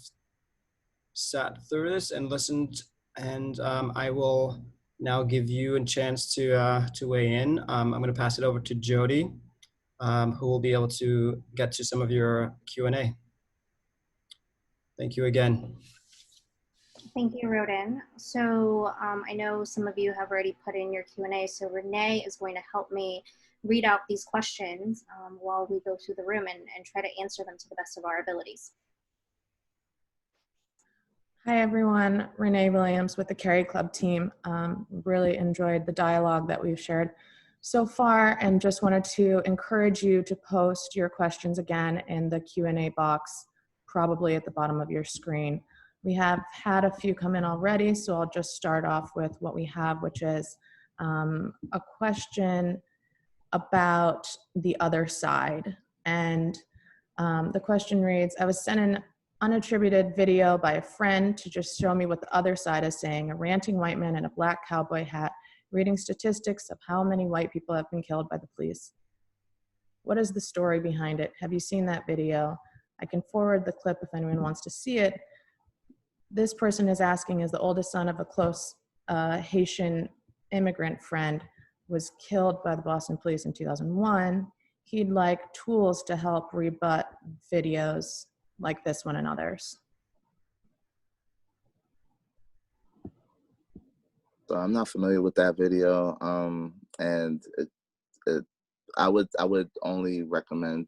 sat through this and listened. And I will now give you a chance to weigh in. I'm going to pass it over to Jody, who will be able to get to some of your Q&A. Thank you again. Thank you, Rodin. So I know some of you have already put in your Q&A, so Renee is going to help me read out these questions while we go through the room and try to answer them to the best of our abilities. Hi everyone, Renee Williams with the CariClub team. Really enjoyed the dialogue that we've shared so far and just wanted to encourage you to post your questions again in the Q&A box, probably at the bottom of your screen. We have had a few come in already, so I'll just start off with what we have, which is a question about the other side. And the question reads, I was sent an unattributed video by a friend to just show me what the other side is saying, a ranting white man in a black cowboy hat reading statistics of how many white people have been killed by the police. What is the story behind it? Have you seen that video? I can forward the clip if anyone wants to see it. This person is asking, is the oldest son of a close Haitian immigrant friend was killed by the Boston police in 2001. He'd like tools to help rebut videos like this one and others. So I'm not familiar with that video, and I would only recommend,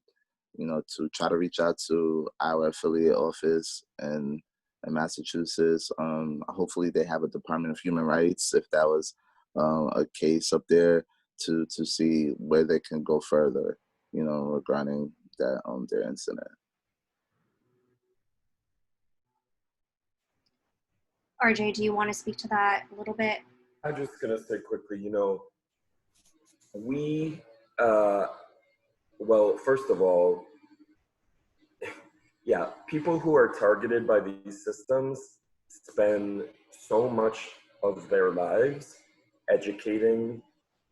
to try to reach out to our affiliate office in Massachusetts. Hopefully they have a Department of Human Rights, if that was a case up there, to see where they can go further, regarding that their incident. RJ, do you want to speak to that a little bit? I'm just gonna say quickly, we, well, first of all, yeah, people who are targeted by these systems spend so much of their lives educating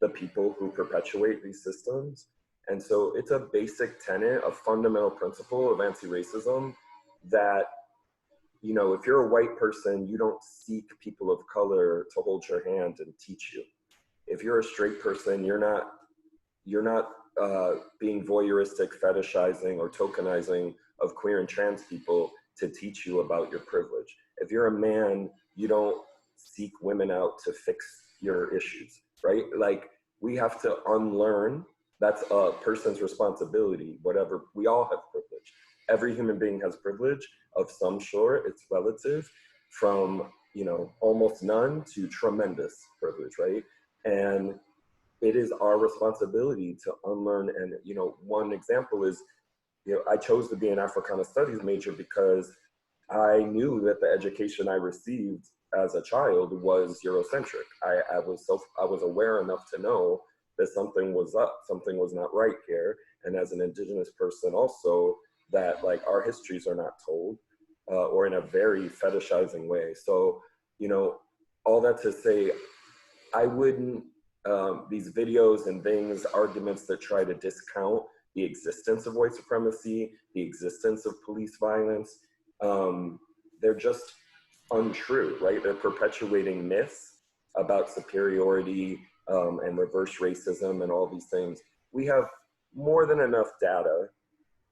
the people who perpetuate these systems. And so it's a basic tenet, a fundamental principle of anti-racism that, if you're a white person, you don't seek people of color to hold your hand and teach you. If you're a straight person, you're not being voyeuristic, fetishizing, or tokenizing of queer and trans people to teach you about your privilege. If you're a man, you don't seek women out to fix your issues, right? Like, we have to unlearn. That's a person's responsibility. Whatever, we all have privilege. Every human being has privilege of some sort. It's relative, from almost none to tremendous privilege, right? And it is our responsibility to unlearn. And one example is, I chose to be an Africana Studies major because I knew that the education I received as a child was Eurocentric. I was aware enough to know that something was up, something was not right here. And as an Indigenous person also, that like our histories are not told, or in a very fetishizing way. So, all that to say, I wouldn't, these videos and things, arguments that try to discount the existence of white supremacy, the existence of police violence, they're just untrue, right? They're perpetuating myths about superiority and reverse racism and all these things. We have more than enough data,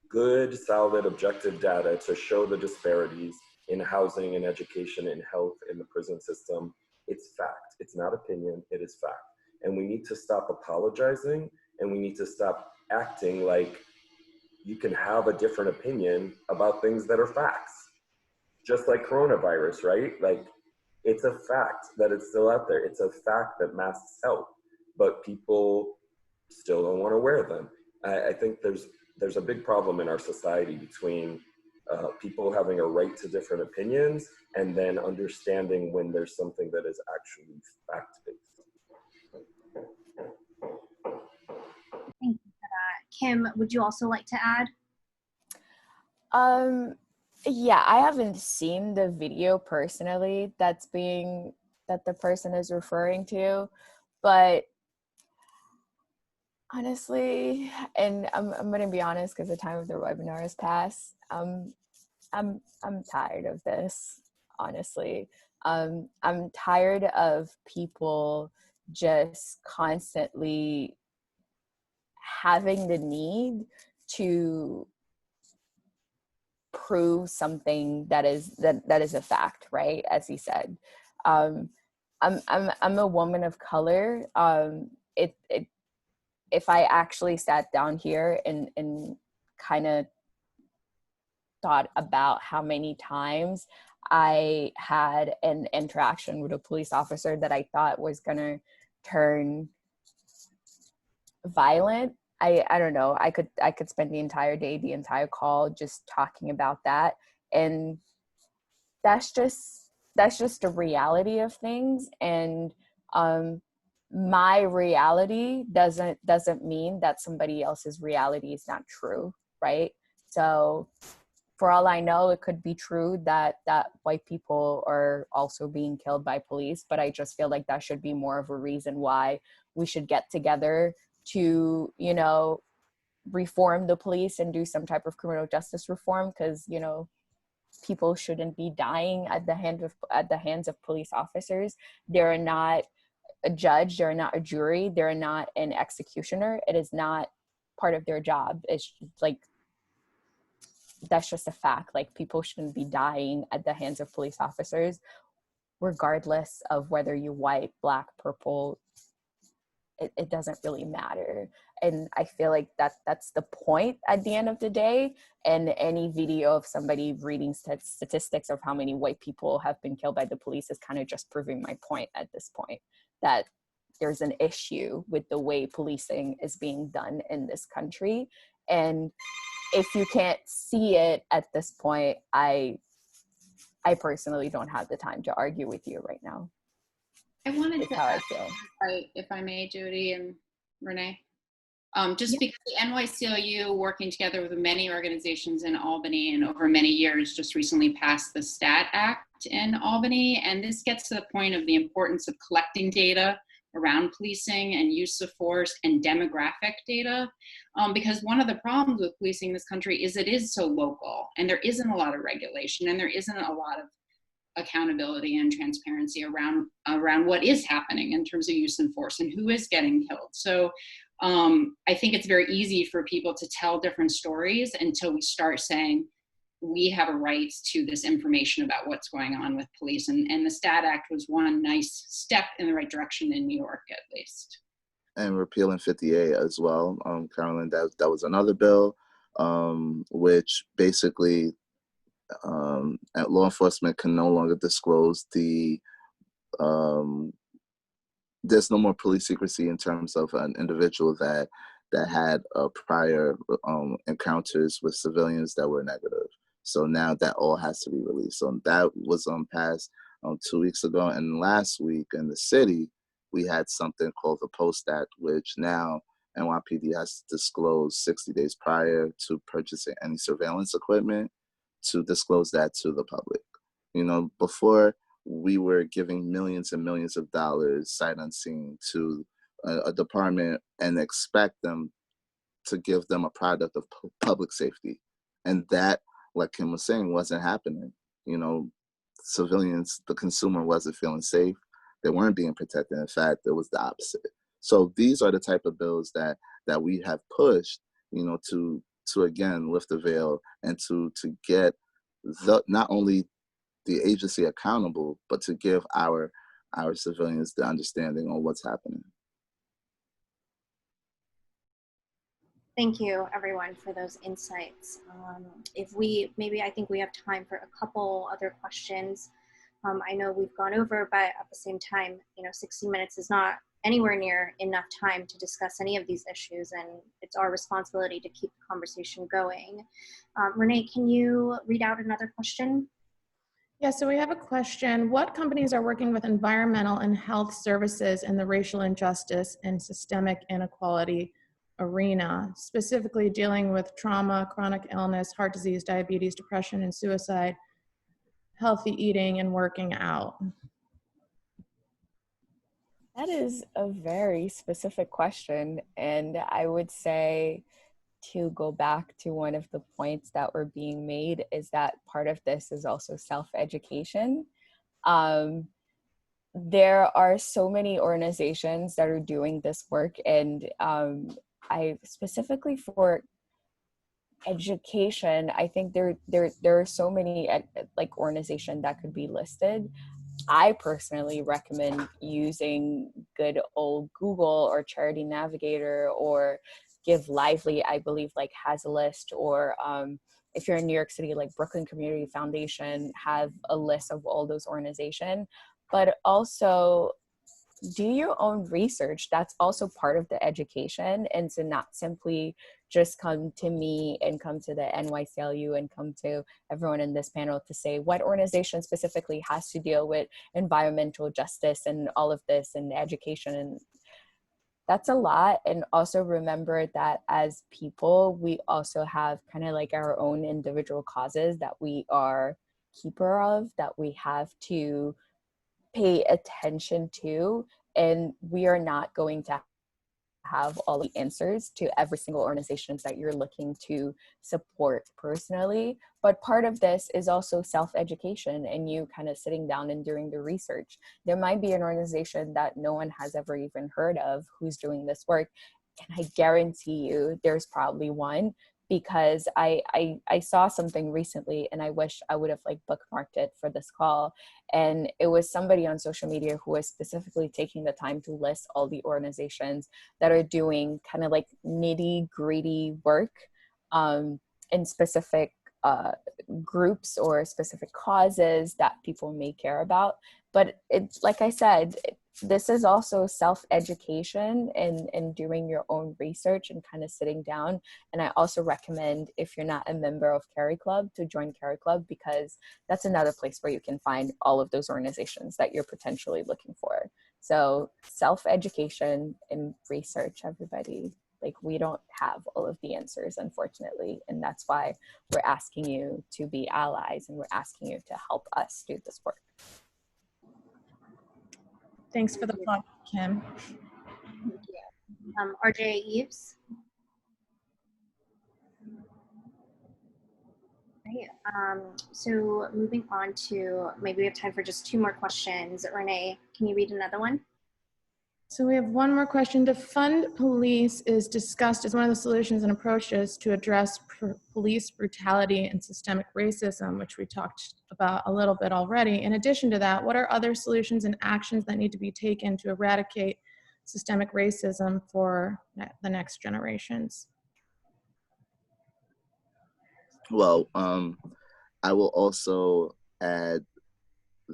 good, solid, objective data to show the disparities in housing and education and health in the prison system. It's fact. It's not opinion, it is fact. And we need to stop apologizing, and we need to stop acting like you can have a different opinion about things that are facts. Just like coronavirus, right? Like, it's a fact that it's still out there. It's a fact that masks help, but people still don't want to wear them. I think there's a big problem in our society between people having a right to different opinions and then understanding when there's something that is actually fact-based. Thank you for that. Kim, would you also like to add? Yeah, I haven't seen the video personally that the person is referring to, but honestly, and I'm gonna be honest because the time of the webinar has passed. I'm tired of this, honestly. I'm tired of people just constantly having the need to prove something that is a fact, right? As he said, I'm a woman of color. If I actually sat down here and kind of thought about how many times I had an interaction with a police officer that I thought was gonna turn violent, I don't know, I could spend the entire day, the entire call just talking about that. And that's just the reality of things. And my reality doesn't mean that somebody else's reality is not true, right? So for all I know, it could be true that white people are also being killed by police, but I just feel like that should be more of a reason why we should get together to, you know, reform the police and do some type of criminal justice reform, because, you know, people shouldn't be dying at the hands of police officers. They're not a judge, they're not a jury, they're not an executioner. It is not part of their job. It's like, that's just a fact. Like, people shouldn't be dying at the hands of police officers, regardless of whether you're white, black, purple. It doesn't really matter. And I feel like that's the point at the end of the day. And any video of somebody reading statistics of how many white people have been killed by the police is kind of just proving my point at this point, that there's an issue with the way policing is being done in this country. And if you can't see it at this point, I personally don't have the time to argue with you right now. I wanted to add, feel. if I may, Jody and Renee, just because the NYCLU, working together with many organizations in Albany and over many years, just recently passed the STAT Act in Albany. And this gets to the point of the importance of collecting data around policing and use of force and demographic data. Because one of the problems with policing in this country is it is so local, and there isn't a lot of regulation, and there isn't a lot of accountability and transparency around what is happening in terms of use and force and who is getting killed. So I think it's very easy for people to tell different stories until we start saying we have a right to this information about what's going on with police. And the STAT Act was one nice step in the right direction in New York, at least. And repealing 50A as well, Carolyn, that was another bill, which basically law enforcement can no longer disclose there's no more police secrecy in terms of an individual that had prior encounters with civilians that were negative. So now that all has to be released. So that was passed 2 weeks ago. And last week in the city, we had something called the Post Act, which now NYPD has to disclose 60 days prior to purchasing any surveillance equipment, to disclose that to the public. You know, before we were giving millions and millions of dollars sight unseen to a department and expect them to give them a product of public safety. And that, like Kim was saying, wasn't happening. You know, civilians, the consumer wasn't feeling safe. They weren't being protected. In fact, it was the opposite. So these are the type of bills that we have pushed, you know, to again lift the veil and to get not only the agency accountable, but to give our civilians the understanding on what's happening. Thank you, everyone, for those insights. I think we have time for a couple other questions. I know we've gone over, but at the same time, you know, 60 minutes is not anywhere near enough time to discuss any of these issues, and it's our responsibility to keep the conversation going. Renee, can you read out another question? Yeah, so we have a question. What companies are working with environmental and health services in the racial injustice and systemic inequality arena, specifically dealing with trauma, chronic illness, heart disease, diabetes, depression, and suicide, healthy eating, and working out? That is a very specific question. And I would say, to go back to one of the points that were being made, is that part of this is also self-education. There are so many organizations that are doing this work, and I specifically for education, I think there are so many like organizations that could be listed. I personally recommend using good old Google or Charity Navigator or Give Lively, I believe, like has a list, or if you're in New York City, like Brooklyn Community Foundation have a list of all those organizations. But also do your own research. That's also part of the education. And to not simply just come to me and come to the NYCLU and come to everyone in this panel to say what organization specifically has to deal with environmental justice and all of this and education. And that's a lot. And also remember that as people, we also have kind of like our own individual causes that we are keeper of, that we have to pay attention to, and we are not going to have all the answers to every single organization that you're looking to support personally. But part of this is also self-education and you kind of sitting down and doing the research. There might be an organization that no one has ever even heard of who's doing this work, and I guarantee you there's probably one, because I saw something recently and I wish I would have like bookmarked it for this call. And it was somebody on social media who was specifically taking the time to list all the organizations that are doing kind of like nitty gritty work in specific groups or specific causes that people may care about. But it's like I said, this is also self-education and doing your own research and kind of sitting down. And I also recommend, if you're not a member of CariClub, to join CariClub, because that's another place where you can find all of those organizations that you're potentially looking for. So self-education and research, everybody. Like, we don't have all of the answers, unfortunately. And that's why we're asking you to be allies and we're asking you to help us do this work. Thanks for the plug, Kim. RJ Eves. Great. So moving on to, maybe we have time for just 2 more questions. Renee, can you read another one? So we have one more question. Defund police is discussed as one of the solutions and approaches to address police brutality and systemic racism, which we talked about a little bit already. In addition to that, what are other solutions and actions that need to be taken to eradicate systemic racism for the next generations? Well, I will also add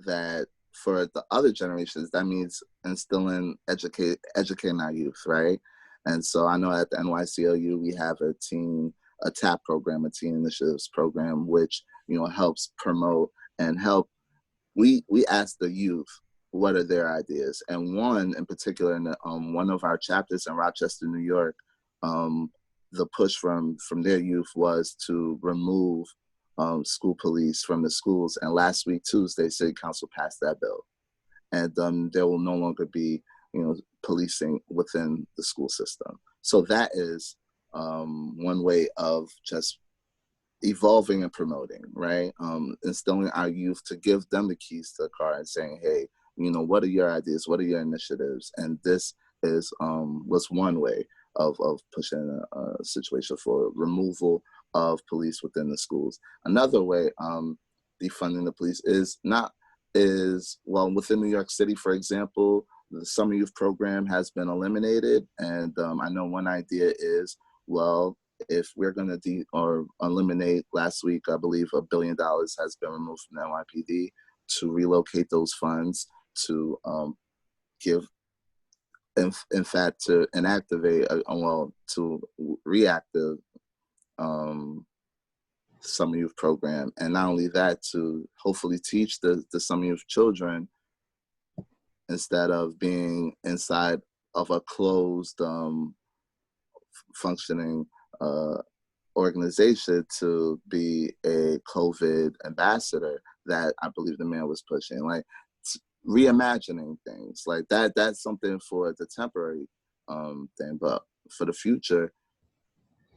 that for the other generations, that means instilling, educating our youth, right? And so I know at the NYCLU, we have a TAP program, a Teen Initiatives program, which, you know, helps promote and help. We ask the youth, what are their ideas? And one in particular, in one of our chapters in Rochester, New York, the push from their youth was to remove school police from the schools. And last week, Tuesday, City Council passed that bill. And there will no longer be, you know, policing within the school system. So that is one way of just evolving and promoting, right? Instilling our youth to give them the keys to the car and saying, hey, you know, what are your ideas? What are your initiatives? And this is was one way of pushing a situation for removal of police within the schools. Another way, defunding the police well, within New York City, for example, the Summer Youth Program has been eliminated. And I know one idea is, well, if we're going to eliminate, last week, I believe $1 billion has been removed from the NYPD, to relocate those funds to give, in fact, to inactivate, to reactive Summer Youth Program. And not only that, to hopefully teach the Summer Youth children, instead of being inside of a closed functioning organization to be a COVID ambassador that I believe the man was pushing. Like, reimagining things like that, that's something for the temporary thing, but for the future,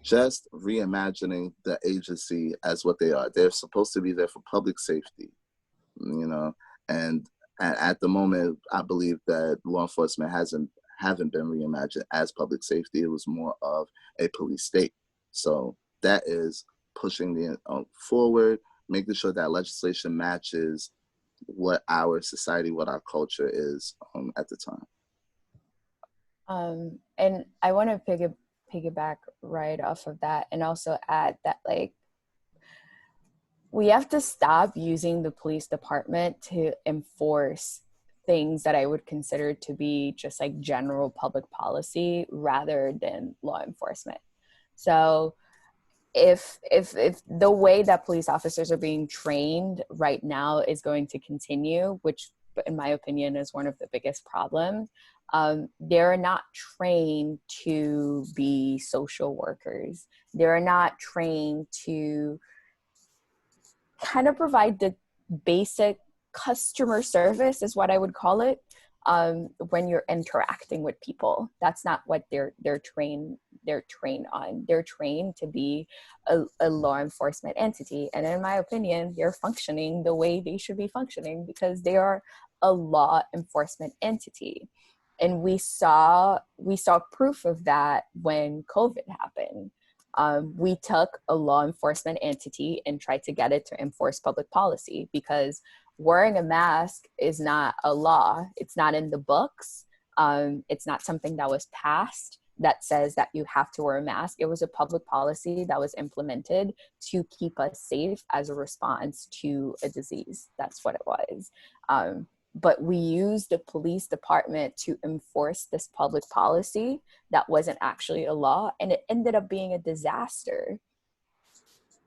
just reimagining the agency as what they are. They're supposed to be there for public safety, you know, and at the moment, I believe that law enforcement haven't been reimagined as public safety. It was more of a police state. So that is pushing the forward, making sure that legislation matches what our society, what our culture is at the time. And I want to piggyback right off of that, and also add that, like, we have to stop using the police department to enforce things that I would consider to be just like general public policy rather than law enforcement. So if the way that police officers are being trained right now is going to continue, which in my opinion is one of the biggest problems, they're not trained to be social workers. They're not trained to kind of provide the basic customer service, is what I would call it, when you're interacting with people. That's not what they're trained on. They're trained to be a law enforcement entity, and in my opinion, they're functioning the way they should be functioning because they are a law enforcement entity. And we saw proof of that when COVID happened. We took a law enforcement entity and tried to get it to enforce public policy, because wearing a mask is not a law. It's not in the books. It's not something that was passed that says that you have to wear a mask. It was a public policy that was implemented to keep us safe as a response to a disease. That's what it was. But we used the police department to enforce this public policy that wasn't actually a law, and it ended up being a disaster.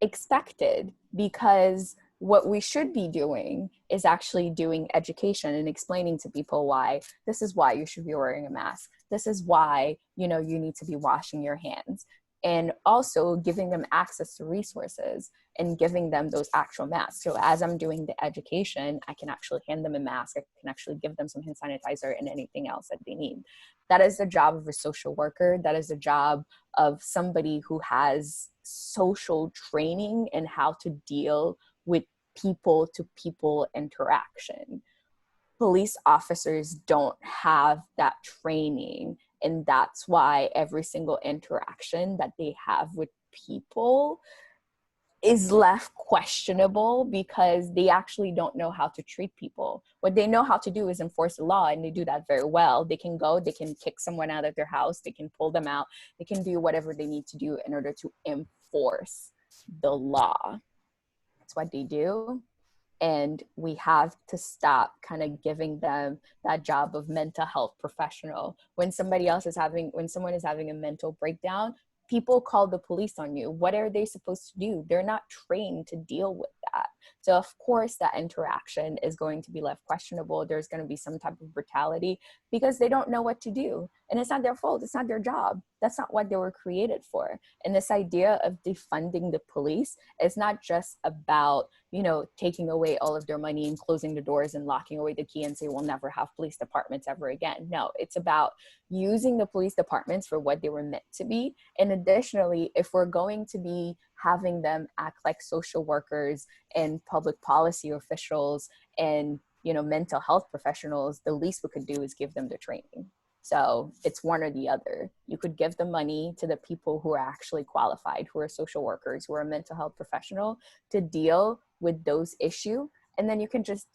Expected, because what we should be doing is actually doing education and explaining to people why this is why you should be wearing a mask. This is why, you need to be washing your hands. And also giving them access to resources and giving them those actual masks. So as I'm doing the education, I can actually hand them a mask. I can actually give them some hand sanitizer and anything else that they need. That is the job of a social worker. That is the job of somebody who has social training in how to deal with people-to-people interaction. Police officers don't have that training. And that's why every single interaction that they have with people is left questionable, because they actually don't know how to treat people. What they know how to do is enforce the law, and they do that very well. They can go, they can kick someone out of their house, they can pull them out, they can do whatever they need to do in order to enforce the law. That's what they do. And we have to stop kind of giving them that job of mental health professional. When someone is having a mental breakdown, people call the police on you. What are they supposed to do? They're not trained to deal with that. So of course that interaction is going to be left questionable. There's going to be some type of brutality because they don't know what to do. And it's not their fault. It's not their job. That's not what they were created for. And this idea of defunding the police is not just about, taking away all of their money and closing the doors and locking away the key and say, we'll never have police departments ever again. No, it's about using the police departments for what they were meant to be. And additionally, if we're going to be having them act like social workers and public policy officials and, mental health professionals, the least we could do is give them the training. So it's one or the other. You could give the money to the people who are actually qualified, who are social workers, who are a mental health professional, to deal with those issues. And then you can just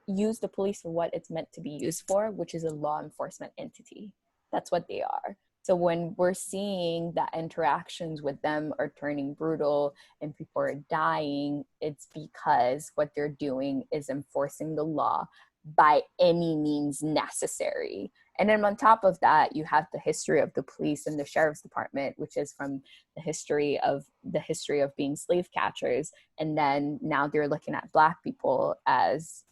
use the police for what it's meant to be used for, which is a law enforcement entity. That's what they are. So when we're seeing that interactions with them are turning brutal and people are dying, it's because what they're doing is enforcing the law by any means necessary. And then on top of that, you have the history of the police and the sheriff's department, which is from the history of being slave catchers. And then now they're looking at Black people as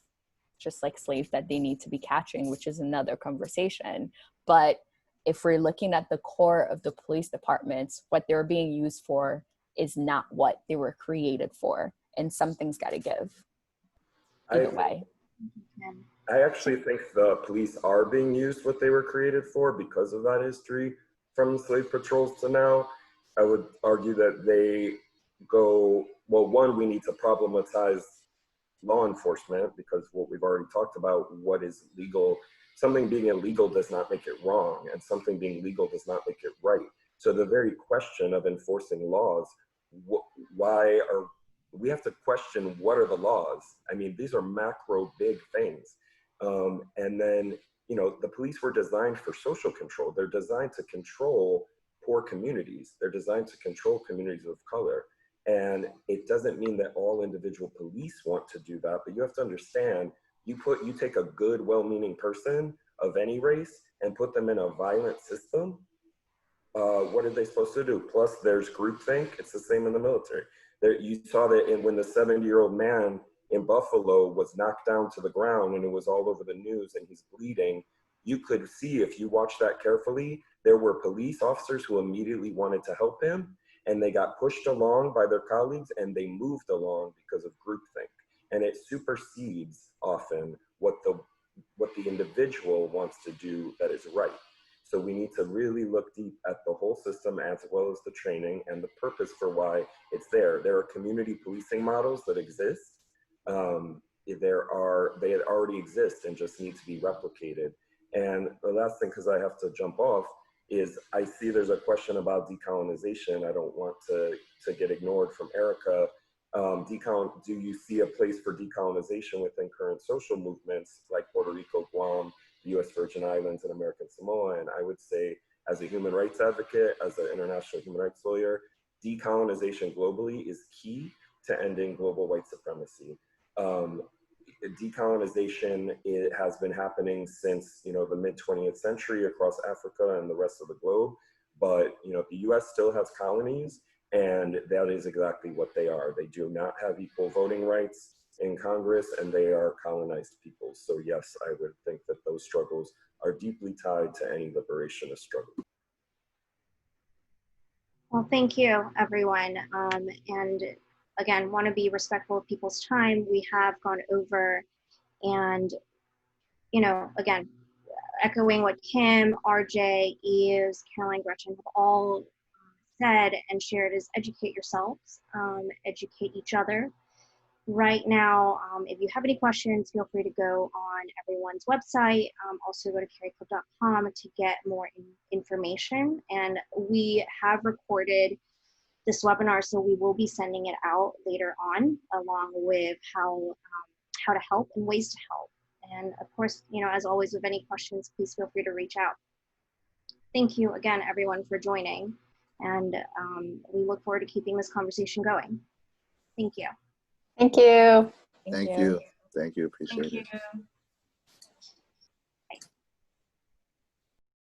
just like slaves that they need to be catching, which is another conversation. But if we're looking at the core of the police departments, what they're being used for is not what they were created for, and something's got to give either way. I actually think the police are being used what they were created for because of that history from slave patrols to now. I would argue that they go, well, one, we need to problematize law enforcement, because what we've already talked about, what is legal, something being illegal does not make it wrong, and something being legal does not make it right. So the very question of enforcing laws, why are, we have to question what are the laws? I mean, these are macro big things. And then, you know, the police were designed for social control. They're designed to control poor communities. They're designed to control communities of color. And it doesn't mean that all individual police want to do that, but you have to understand, you take a good, well-meaning person of any race and put them in a violent system, what are they supposed to do? Plus there's groupthink. It's the same in the military. There, you saw that when the 70-year-old man in Buffalo was knocked down to the ground and it was all over the news and he's bleeding, you could see, if you watch that carefully, there were police officers who immediately wanted to help him, and they got pushed along by their colleagues and they moved along because of groupthink. And it supersedes often what the individual wants to do that is right. So we need to really look deep at the whole system as well as the training and the purpose for why it's there. There are community policing models that exist. They already exist and just need to be replicated. And the last thing, because I have to jump off, is I see there's a question about decolonization. I don't want to get ignored from Erica. Do you see a place for decolonization within current social movements like Puerto Rico, Guam, the US Virgin Islands, and American Samoa? And I would say, as a human rights advocate, as an international human rights lawyer, decolonization globally is key to ending global white supremacy. Decolonization, it has been happening since, you know, the mid-20th century across Africa and the rest of the globe. But, you know, the US still has colonies, and that is exactly what they are. They do not have equal voting rights in Congress, and they are colonized peoples. So yes, I would think that those struggles are deeply tied to any liberationist struggle. Well, thank you, everyone. And again, want to be respectful of people's time. We have gone over, and, you know, again, echoing what Kim, RJ, Eves, Caroline, Gretchen have all said and shared, is educate yourselves, educate each other. Right now, if you have any questions, feel free to go on everyone's website. Also go to CariClub.com to get more information. And we have recorded this webinar, so we will be sending it out later on, along with how to help and ways to help. And of course, you know, as always, with any questions, please feel free to reach out. Thank you again, everyone, for joining. And we look forward to keeping this conversation going. Thank you. Thank you. Thank you. Thank you. Appreciate it. Thank you.